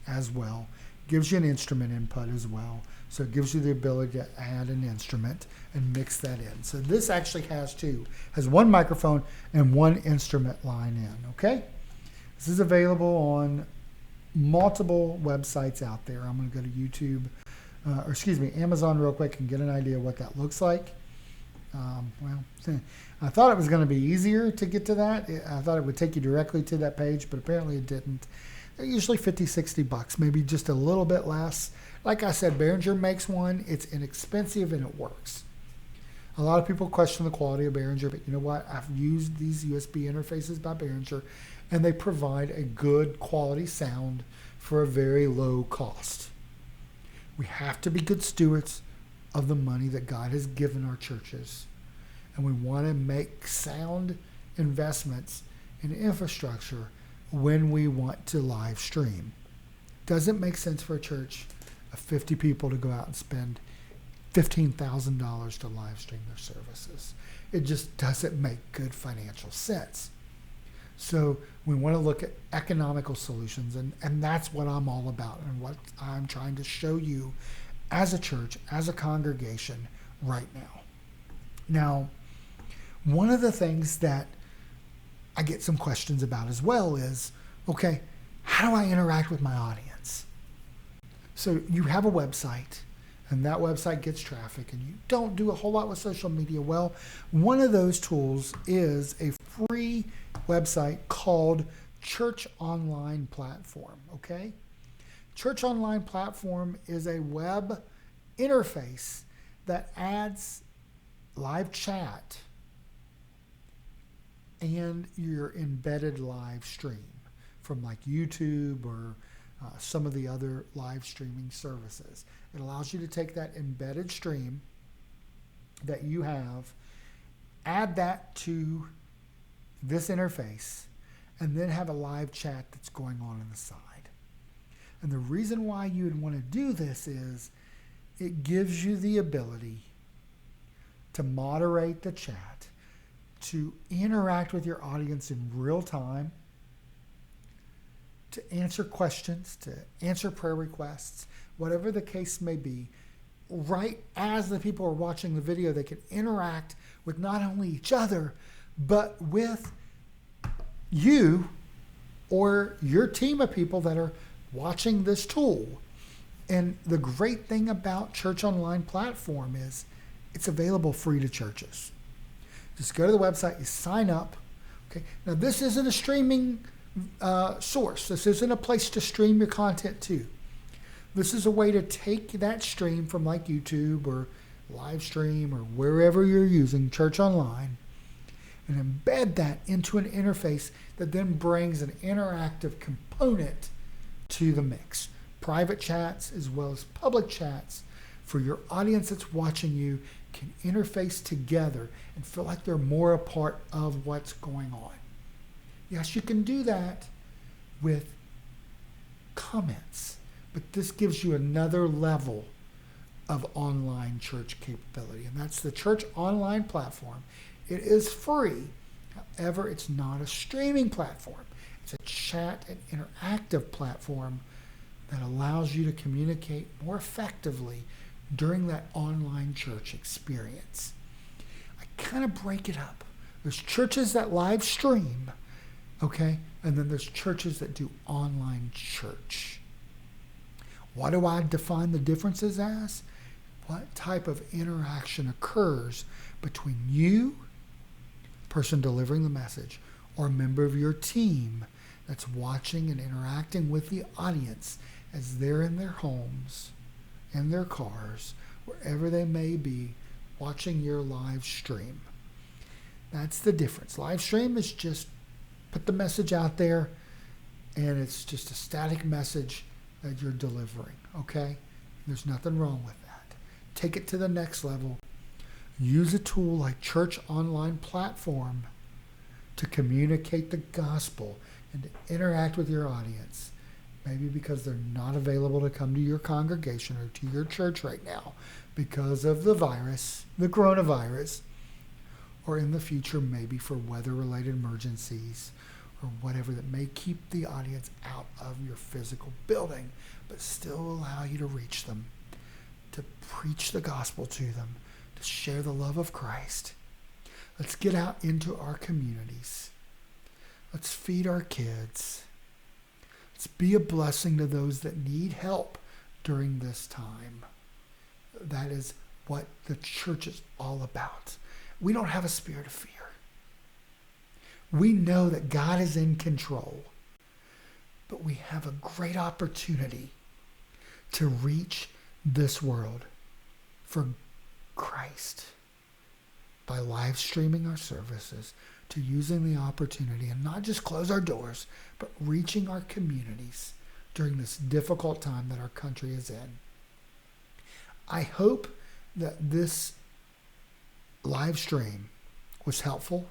as well. Gives you an instrument input as well. So it gives you the ability to add an instrument and mix that in. So this actually has one microphone and one instrument line in, okay? This is available on multiple websites out there. I'm going to go to YouTube, Amazon real quick and get an idea of what that looks like. I thought it was going to be easier to get to that. I thought it would take you directly to that page, but apparently it didn't. They're usually $50-$60, maybe just a little bit less. Like I said, Behringer makes one. It's inexpensive and it works. A lot of people question the quality of Behringer, but you know what? I've used these USB interfaces by Behringer, and they provide a good quality sound for a very low cost. We have to be good stewards of the money that God has given our churches. And we want to make sound investments in infrastructure when we want to live stream. Doesn't make sense for a church of 50 people to go out and spend $15,000 to live stream their services. It just doesn't make good financial sense. So we want to look at economical solutions, and that's what I'm all about and what I'm trying to show you as a church, as a congregation right now. Now, one of the things that I get some questions about as well is, okay, how do I interact with my audience? So you have a website, and that website gets traffic, and you don't do a whole lot with social media. Well, one of those tools is a free website called Church Online Platform, okay? Church Online Platform is a web interface that adds live chat and your embedded live stream from like YouTube or some of the other live streaming services. It allows you to take that embedded stream that you have, add that to this interface, and then have a live chat that's going on the side. And the reason why you would want to do this is it gives you the ability to moderate the chat, to interact with your audience in real time, to answer questions, to answer prayer requests, whatever the case may be. Right as the people are watching the video, they can interact with not only each other, but with you or your team of people that are watching this tool. And the great thing about Church Online platform is it's available free to churches. Just go to the website, you sign up. Okay. Now, this isn't a streaming source. This isn't a place to stream your content to. This is a way to take that stream from like YouTube or live stream or wherever you're using Church Online and embed that into an interface that then brings an interactive component to the mix. Private chats as well as public chats for your audience that's watching you can interface together and feel like they're more a part of what's going on. Yes, you can do that with comments, but this gives you another level of online church capability, and that's the Church Online platform. It is free. However, it's not a streaming platform. It's a chat and interactive platform that allows you to communicate more effectively during that online church experience. I kind of break it up. There's churches that live stream, okay? And then there's churches that do online church. What do I define the differences as? What type of interaction occurs between you, person delivering the message, or a member of your team that's watching and interacting with the audience as they're in their homes, in their cars, wherever they may be, watching your live stream. That's the difference. Live stream is just put the message out there, and it's just a static message that you're delivering, okay? There's nothing wrong with that. Take it to the next level. Use a tool like Church Online platform to communicate the gospel and to interact with your audience. Maybe because they're not available to come to your congregation or to your church right now because of the virus, the coronavirus, or in the future maybe for weather-related emergencies or whatever that may keep the audience out of your physical building, but still allow you to reach them, to preach the gospel to them, to share the love of Christ. Let's get out into our communities. Let's feed our kids. Let's be a blessing to those that need help during this time. That is what the church is all about. We don't have a spirit of fear. We know that God is in control, but we have a great opportunity to reach this world for Christ by live streaming our services, to using the opportunity and not just close our doors, but reaching our communities during this difficult time that our country is in. I hope that this live stream was helpful.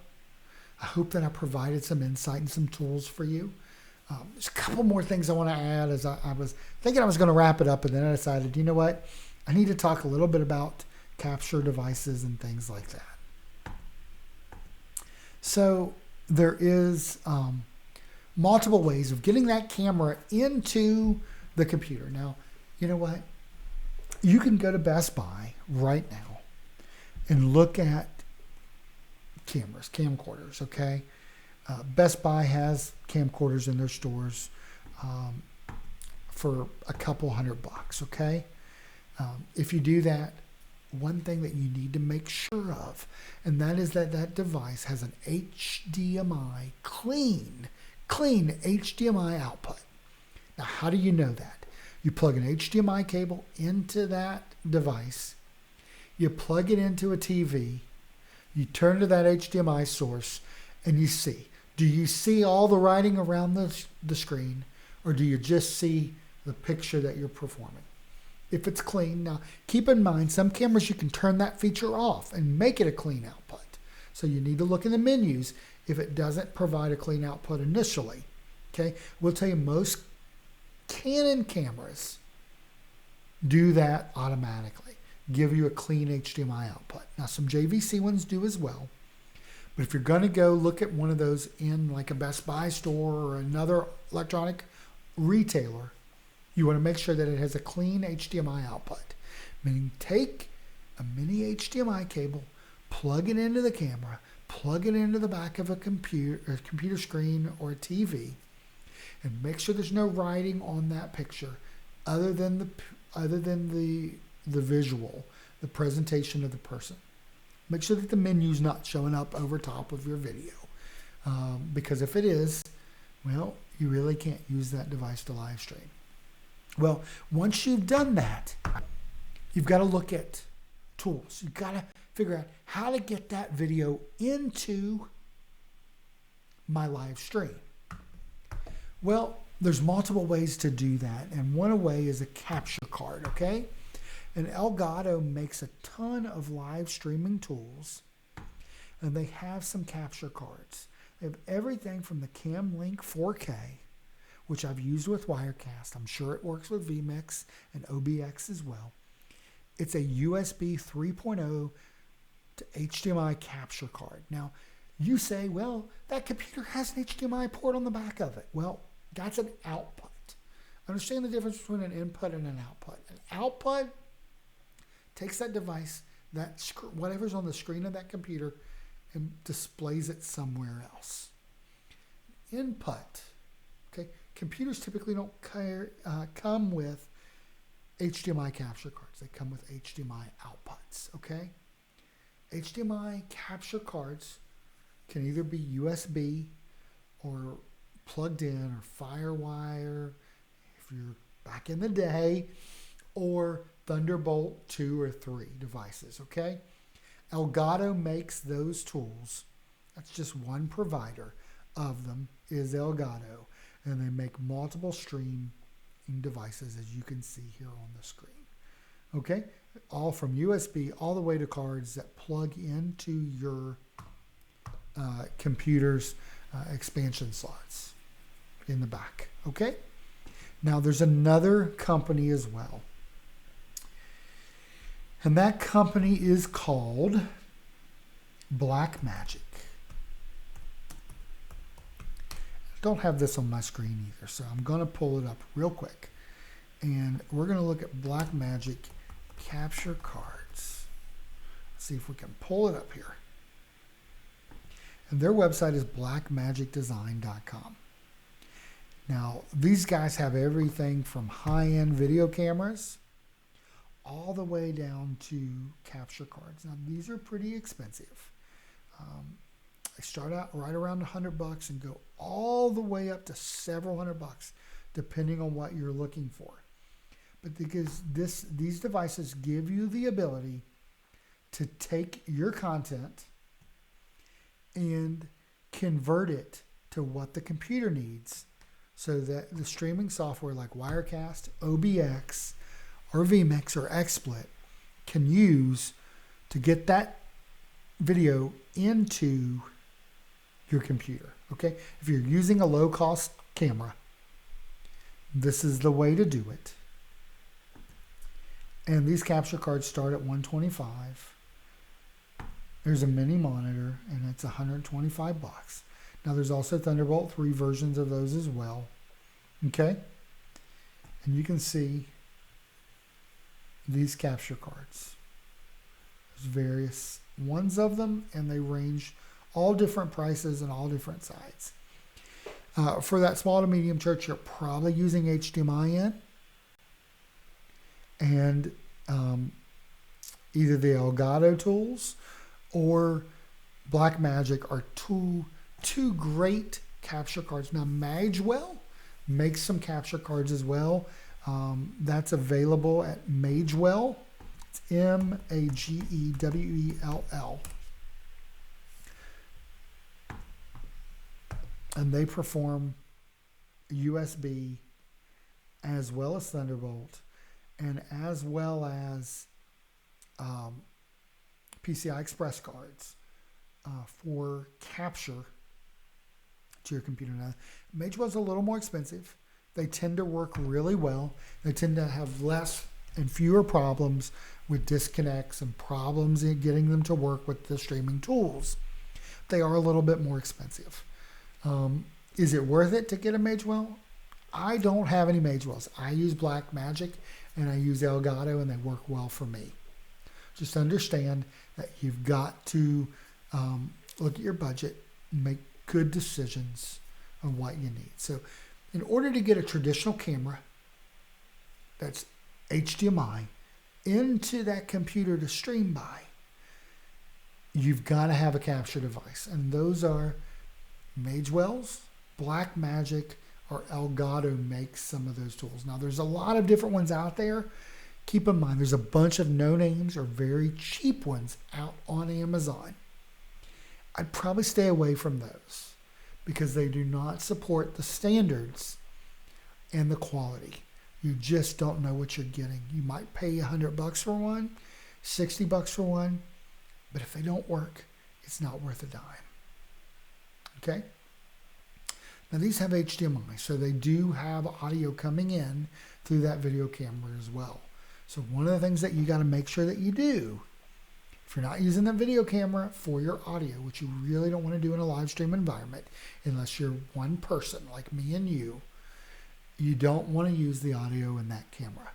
I hope that I provided some insight and some tools for you. There's a couple more things I want to add as I was thinking I was going to wrap it up, and then I decided, you know what? I need to talk a little bit about capture devices and things like that. So there is multiple ways of getting that camera into the computer. Now, you know what? You can go to Best Buy right now and look at cameras, camcorders, okay? Best Buy has camcorders in their stores for a couple $100, okay? If you do that, one thing that you need to make sure of, and that is that that device has an HDMI, clean HDMI output. Now, how do you know that? You plug an HDMI cable into that device. You plug it into a TV, you turn to that HDMI source, and you see. Do you see all the writing around the screen, or do you just see the picture that you're performing? If it's clean, now keep in mind, some cameras you can turn that feature off and make it a clean output. So you need to look in the menus if it doesn't provide a clean output initially. Okay, we'll tell you most Canon cameras do that automatically, give you a clean HDMI output. Now some JVC ones do as well. But if you're going to go look at one of those in like a Best Buy store or another electronic retailer, you want to make sure that it has a clean HDMI output. Meaning take a mini HDMI cable, plug it into the camera, plug it into the back of a computer screen or a TV, and make sure there's no writing on that picture other than the visual, the presentation of the person. Make sure that the menu's not showing up over top of your video. Because if it is, well, you really can't use that device to live stream. Well, once you've done that, you've got to look at tools. You've got to figure out how to get that video into my live stream. Well, there's multiple ways to do that, and one way is a capture card, okay? And Elgato makes a ton of live streaming tools, and they have some capture cards. They have everything from the CamLink 4K, which I've used with Wirecast. I'm sure it works with vMix and OBX as well. It's a USB 3.0 to HDMI capture card. Now, you say, well, that computer has an HDMI port on the back of it. Well, that's an output. Understand the difference between an input and an output. An output takes that device, whatever's on the screen of that computer, and displays it somewhere else. Input. Okay, computers typically don't come with HDMI capture cards. They come with HDMI outputs. Okay, HDMI capture cards can either be USB or plugged in or FireWire if you're back in the day, or Thunderbolt 2 or 3 devices, okay? Elgato makes those tools. That's just one provider of them is Elgato, and they make multiple streaming devices, as you can see here on the screen. Okay? All from USB all the way to cards that plug into your computer's expansion slots in the back. Okay? Now there's another company as well. And that company is called Blackmagic. I don't have this on my screen either, so I'm going to pull it up real quick. And we're going to look at Blackmagic capture cards. Let's see if we can pull it up here. And their website is blackmagicdesign.com. Now, these guys have everything from high-end video cameras all the way down to capture cards. Now, these are pretty expensive. They start out right around $100 and go all the way up to several $100, depending on what you're looking for. But because these devices give you the ability to take your content and convert it to what the computer needs, so that the streaming software like Wirecast, OBX, or vMix or XSplit can use to get that video into your computer. Okay, if you're using a low-cost camera, this is the way to do it. And these capture cards start at $125. There's a mini monitor, and it's $125. Now there's also Thunderbolt 3 versions of those as well. Okay, and you can see these capture cards. There's various ones of them, and they range all different prices and all different sizes. For that small to medium church, you're probably using HDMI in, and either the Elgato tools or Blackmagic are two great capture cards. Now Magewell makes some capture cards as well. That's available at Magewell It's Magewell. And they perform USB as well as Thunderbolt and as well as PCI Express cards for capture to your computer. Now, Magewell's a little more expensive. They tend to work really well. They tend to have less and fewer problems with disconnects and problems in getting them to work with the streaming tools. They are a little bit more expensive. Is it worth it to get a Magewell? I don't have any Magewells. I use Blackmagic and I use Elgato, and they work well for me. Just understand that you've got to look at your budget and make good decisions on what you need. So in order to get a traditional camera that's HDMI into that computer to stream by, you've got to have a capture device. And those are Magewell's, Blackmagic, or Elgato makes some of those tools. Now, there's a lot of different ones out there. Keep in mind, there's a bunch of no-names or very cheap ones out on Amazon. I'd probably stay away from those because they do not support the standards and the quality. You just don't know what you're getting. You might pay $100 for one, $60 for one, but if they don't work, it's not worth a dime. Okay? Now these have HDMI, so they do have audio coming in through that video camera as well. So one of the things that you got to make sure that you do, if you're not using the video camera for your audio, which you really don't want to do in a live stream environment, unless you're one person like me and you don't want to use the audio in that camera.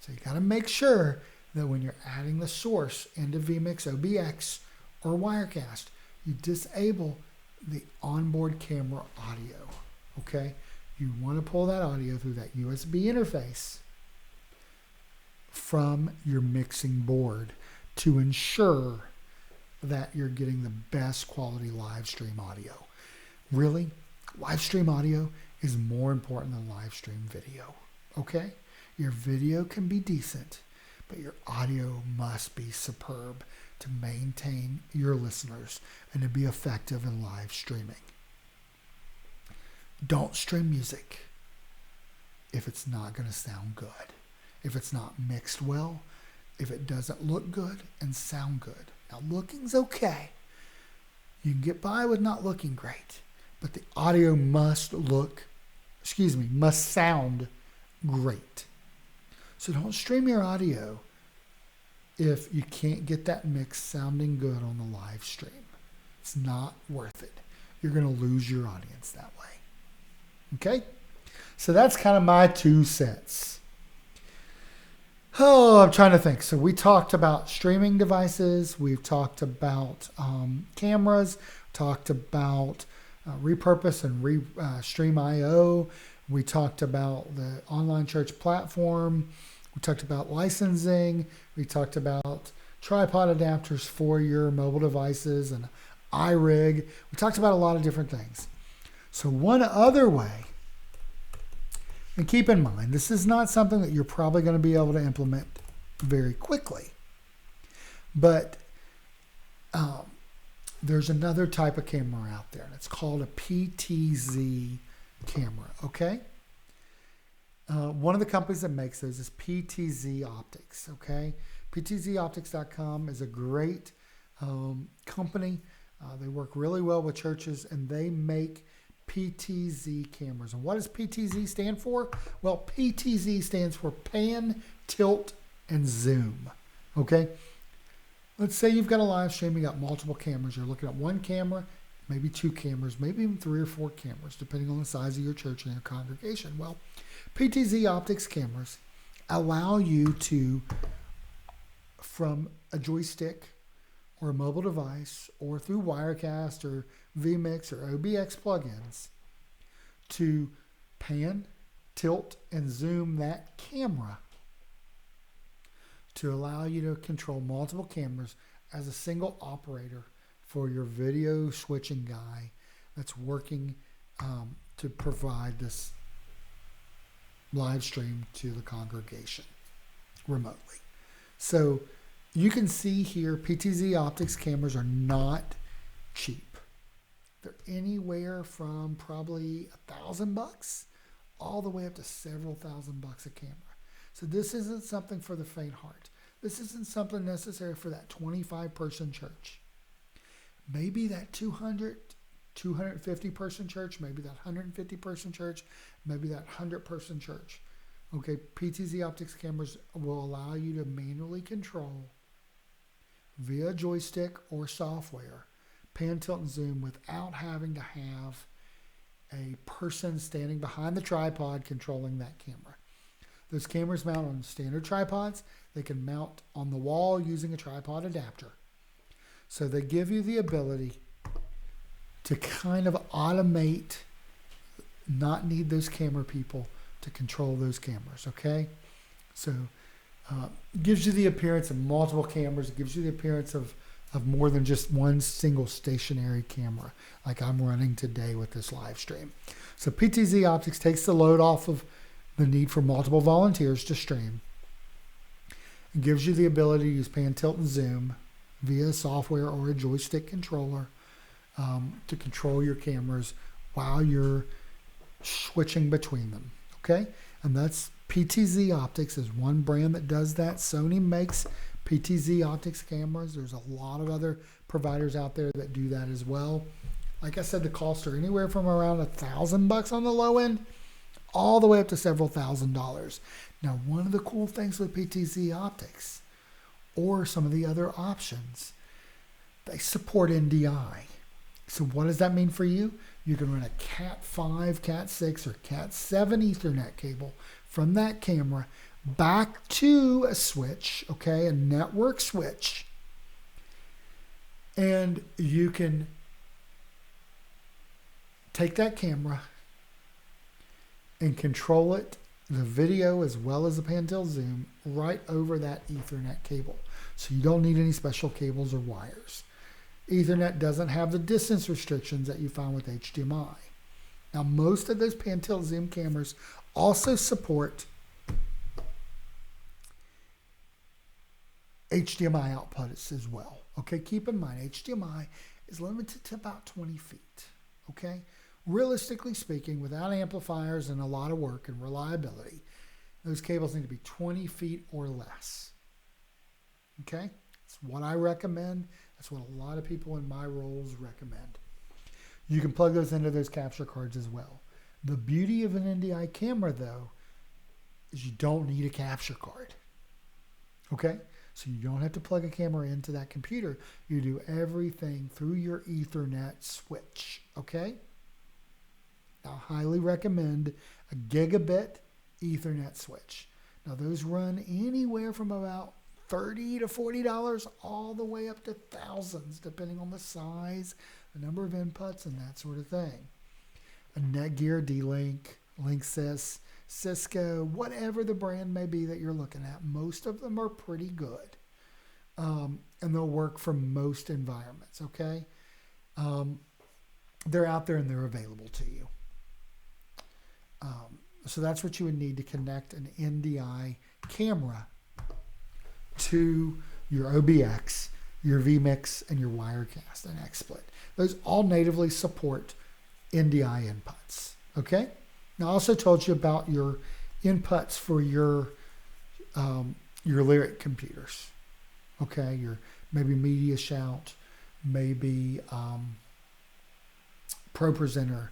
So you got to make sure that when you're adding the source into vMix, OBX, or Wirecast, you disable the onboard camera audio, okay? You want to pull that audio through that USB interface from your mixing board to ensure that you're getting the best quality live stream audio. Really, live stream audio is more important than live stream video, okay? Your video can be decent, but your audio must be superb to maintain your listeners and to be effective in live streaming. Don't stream music if it's not going to sound good, if it's not mixed well, if it doesn't look good and sound good. Now, looking's okay. You can get by with not looking great, but the audio must sound great. So don't stream your audio if you can't get that mix sounding good on the live stream. It's not worth it. You're going to lose your audience that way. Okay? So that's kind of my 2 cents. Oh, I'm trying to think. So we talked about streaming devices. We've talked about cameras. Talked about repurpose and stream IO. We talked about the online church platform. We talked about licensing. We talked about tripod adapters for your mobile devices and iRig. We talked about a lot of different things. So one other way, and keep in mind, this is not something that you're probably going to be able to implement very quickly, but there's another type of camera out there, and it's called a PTZ camera, okay? One of the companies that makes those is PTZ Optics, okay? PTZOptics.com is a great company. They work really well with churches, and they make PTZ cameras. And what does PTZ stand for? Well, PTZ stands for pan, tilt, and zoom, okay? Let's say you've got a live stream, you got multiple cameras. You're looking at one camera, maybe 2 cameras, maybe even 3 or 4 cameras, depending on the size of your church and your congregation. Well, PTZ Optics cameras allow you to, from a joystick or a mobile device or through Wirecast or vMix or OBX plugins, to pan, tilt, and zoom that camera to allow you to control multiple cameras as a single operator for your video switching guy that's working to provide this live stream to the congregation remotely. So you can see here, PTZ Optics cameras are not cheap. They're anywhere from probably $1,000 all the way up to several $1,000s a camera. So this isn't something for the faint heart. This isn't something necessary for that 25-person church. Maybe that 250-person church, maybe that 150-person church, maybe that 100-person church. Okay, PTZ Optics cameras will allow you to manually control via joystick or software pan, tilt, and zoom without having to have a person standing behind the tripod controlling that camera. Those cameras mount on standard tripods. They can mount on the wall using a tripod adapter. So they give you the ability to kind of automate, not need those camera people to control those cameras, okay? So it gives you the appearance of multiple cameras. It gives you the appearance of more than just one single stationary camera like I'm running today with this live stream. So PTZ Optics takes the load off of the need for multiple volunteers to stream. It gives you the ability to use pan, tilt, and zoom via software or a joystick controller to control your cameras while you're switching between them. Okay? And that's PTZ Optics is one brand that does that. Sony makes PTZ Optics cameras. There's a lot of other providers out there that do that as well. Like I said, the costs are anywhere from around $1,000 on the low end all the way up to several $1,000s. Now, one of the cool things with PTZ Optics or some of the other options, they support NDI. So what does that mean for you? You can run a Cat 5, Cat 6, or Cat 7 Ethernet cable from that camera back to a switch, okay, a network switch. And you can take that camera and control it, the video as well as the pan, tilt, zoom, right over that Ethernet cable. So you don't need any special cables or wires. Ethernet doesn't have the distance restrictions that you find with HDMI. Now, most of those pan, tilt, zoom cameras also support HDMI outputs as well. Okay, keep in mind, HDMI is limited to about 20 feet. Okay, realistically speaking, without amplifiers and a lot of work and reliability, those cables need to be 20 feet or less. Okay, that's what I recommend. That's what a lot of people in my roles recommend. You can plug those into those capture cards as well. The beauty of an NDI camera, though, is you don't need a capture card. Okay? So you don't have to plug a camera into that computer. You do everything through your Ethernet switch. Okay? I highly recommend a gigabit Ethernet switch. Now, those run anywhere from about $30 to $40 all the way up to thousands, depending on the size, the number of inputs, and that sort of thing. A Netgear, D-Link, Linksys, Cisco, whatever the brand may be that you're looking at, most of them are pretty good. And they'll work for most environments, okay? They're out there and they're available to you. So that's what you would need to connect an NDI camera to your OBX, your vMix, and your Wirecast and XSplit. Those all natively support NDI inputs. Okay? Now, I also told you about your inputs for your Lyric computers. Okay? Your maybe Media Shout, maybe ProPresenter,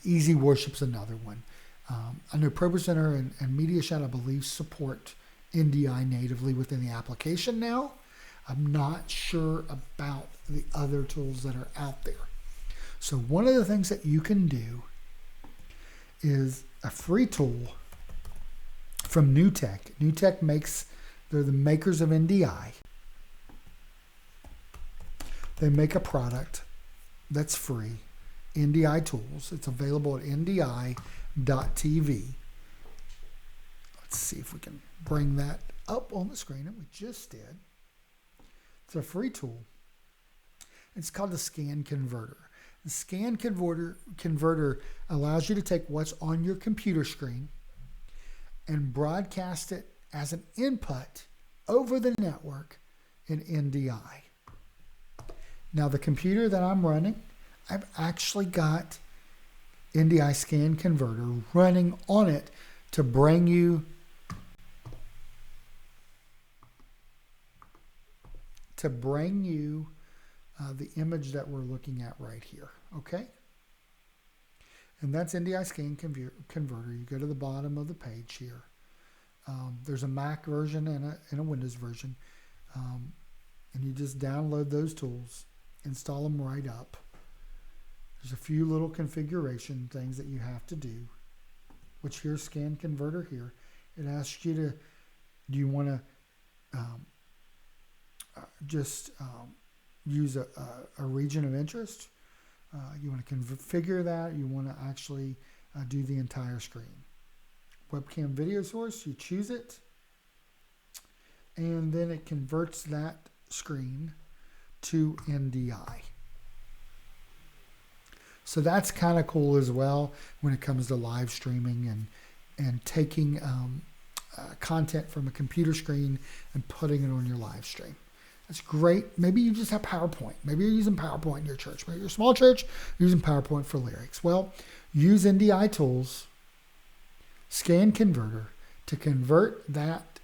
Easy Worship's another one. I know ProPresenter and Media Shout, I believe, support NDI natively within the application now. I'm not sure about the other tools that are out there. So one of the things that you can do is a free tool from NewTek. NewTek they're the makers of NDI. They make a product that's free, NDI tools. It's available at ndi.tv. Let's see if we can bring that up on the screen, and we just did. It's a free tool. It's called the Scan Converter. The Scan Converter allows you to take what's on your computer screen and broadcast it as an input over the network in NDI. Now the computer that I'm running, I've actually got NDI scan converter running on it to bring you the image that we're looking at right here, okay? And that's NDI scan converter. You go to the bottom of the page here. There's a Mac version and a Windows version. And you just download those tools, install them right up. There's a few little configuration things that you have to do, which here's scan converter here. It asks you to, do you want to use a region of interest? You want to configure that. You want to actually do the entire screen. Webcam video source, you choose it. And then it converts that screen to NDI. So that's kind of cool as well when it comes to live streaming and taking content from a computer screen and putting it on your live stream. That's great. Maybe you just have PowerPoint. Maybe you're using PowerPoint in your church. Maybe you're a small church, you're using PowerPoint for lyrics. Well, use NDI tools, scan converter, to convert that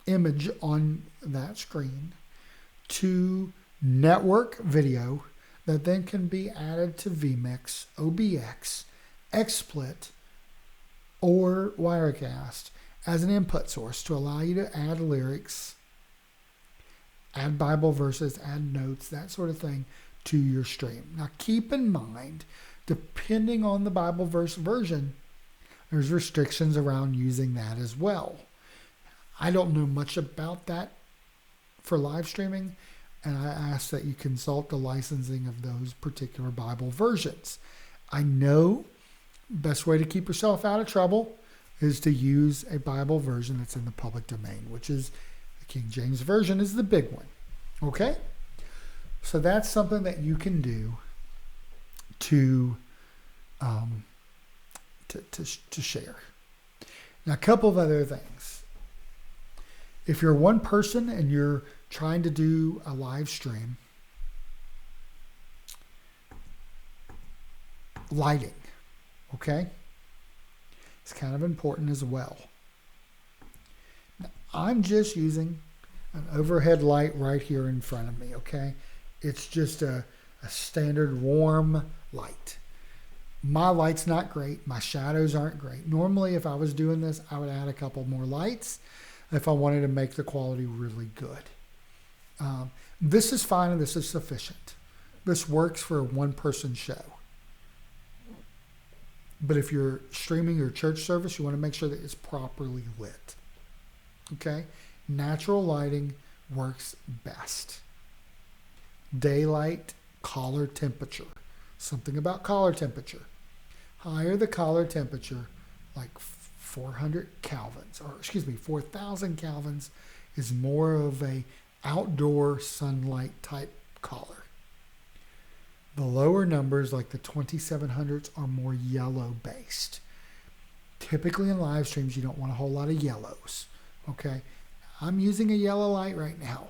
image on that screen to network video that then can be added to vMix, OBX, XSplit, or Wirecast as an input source to allow you to add lyrics, add Bible verses, add notes, that sort of thing to your stream. Now keep in mind, depending on the Bible verse version, there's restrictions around using that as well. I don't know much about that for live streaming, and I ask that you consult the licensing of those particular Bible versions. I know best way to keep yourself out of trouble is to use a Bible version that's in the public domain, which is the King James Version is the big one. Okay? So that's something that you can do to share. Now, a couple of other things. If you're one person and you're trying to do a live stream, lighting, okay? It's kind of important as well. Now, I'm just using an overhead light right here in front of me, okay? It's just a standard warm light. My light's not great. My shadows aren't great. Normally, if I was doing this, I would add a couple more lights if I wanted to make the quality really good. This is fine and this is sufficient. This works for a one-person show. But if you're streaming your church service, you want to make sure that it's properly lit. Okay? Natural lighting works best. Daylight, collar temperature. Something about collar temperature. Higher the collar temperature, like 400 kelvins, or 4,000 kelvins, is more of a outdoor sunlight type collar. The lower numbers, like the 2700s, are more yellow based. Typically in live streams, you don't want a whole lot of yellows. Okay, I'm using a yellow light right now.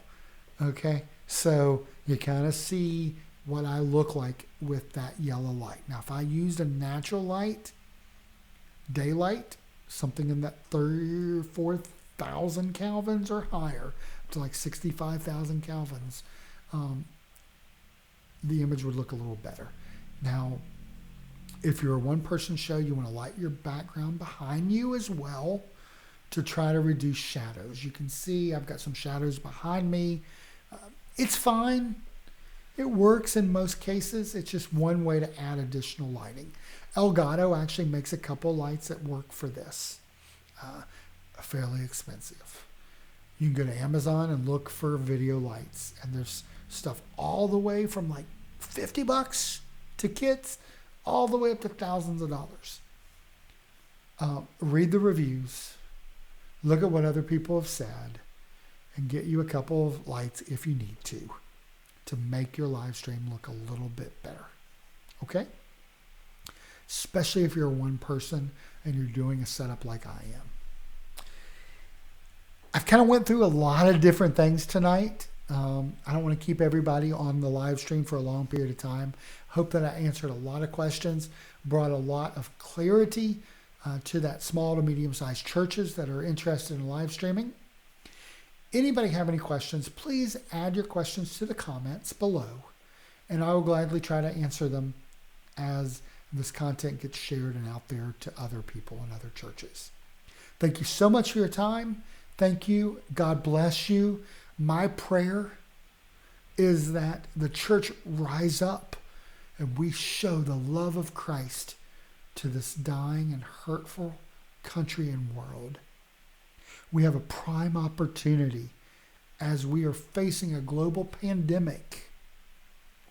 Okay, so you kind of see what I look like with that yellow light. Now, if I used a natural light, daylight, something in that 4,000 kelvins or higher, up to like 65,000 kelvins, the image would look a little better. Now, if you're a one-person show, you want to light your background behind you as well to try to reduce shadows. You can see I've got some shadows behind me. It's fine. It works in most cases. It's just one way to add additional lighting. Elgato actually makes a couple lights that work for this. Fairly expensive. You can go to Amazon and look for video lights, and there's stuff all the way from like $50 to kits all the way up to thousands of dollars. Read the reviews, look at what other people have said, and get you a couple of lights if you need to make your live stream look a little bit better. Okay? Especially if you're one person and you're doing a setup like I am. I've kind of went through a lot of different things tonight. I don't want to keep everybody on the live stream for a long period of time. Hope that I answered a lot of questions, brought a lot of clarity to that small to medium-sized churches that are interested in live streaming. Anybody have any questions, please add your questions to the comments below, and I will gladly try to answer them as this content gets shared and out there to other people and other churches. Thank you so much for your time. Thank you. God bless you. My prayer is that the church rise up and we show the love of Christ to this dying and hurtful country and world. We have a prime opportunity as we are facing a global pandemic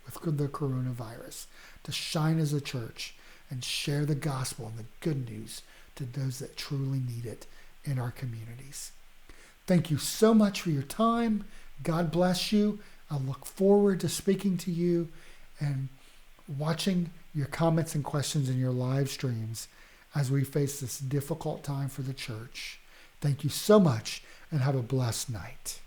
with the coronavirus to shine as a church and share the gospel and the good news to those that truly need it in our communities. Thank you so much for your time. God bless you. I look forward to speaking to you and watching your comments and questions in your live streams as we face this difficult time for the church. Thank you so much and have a blessed night.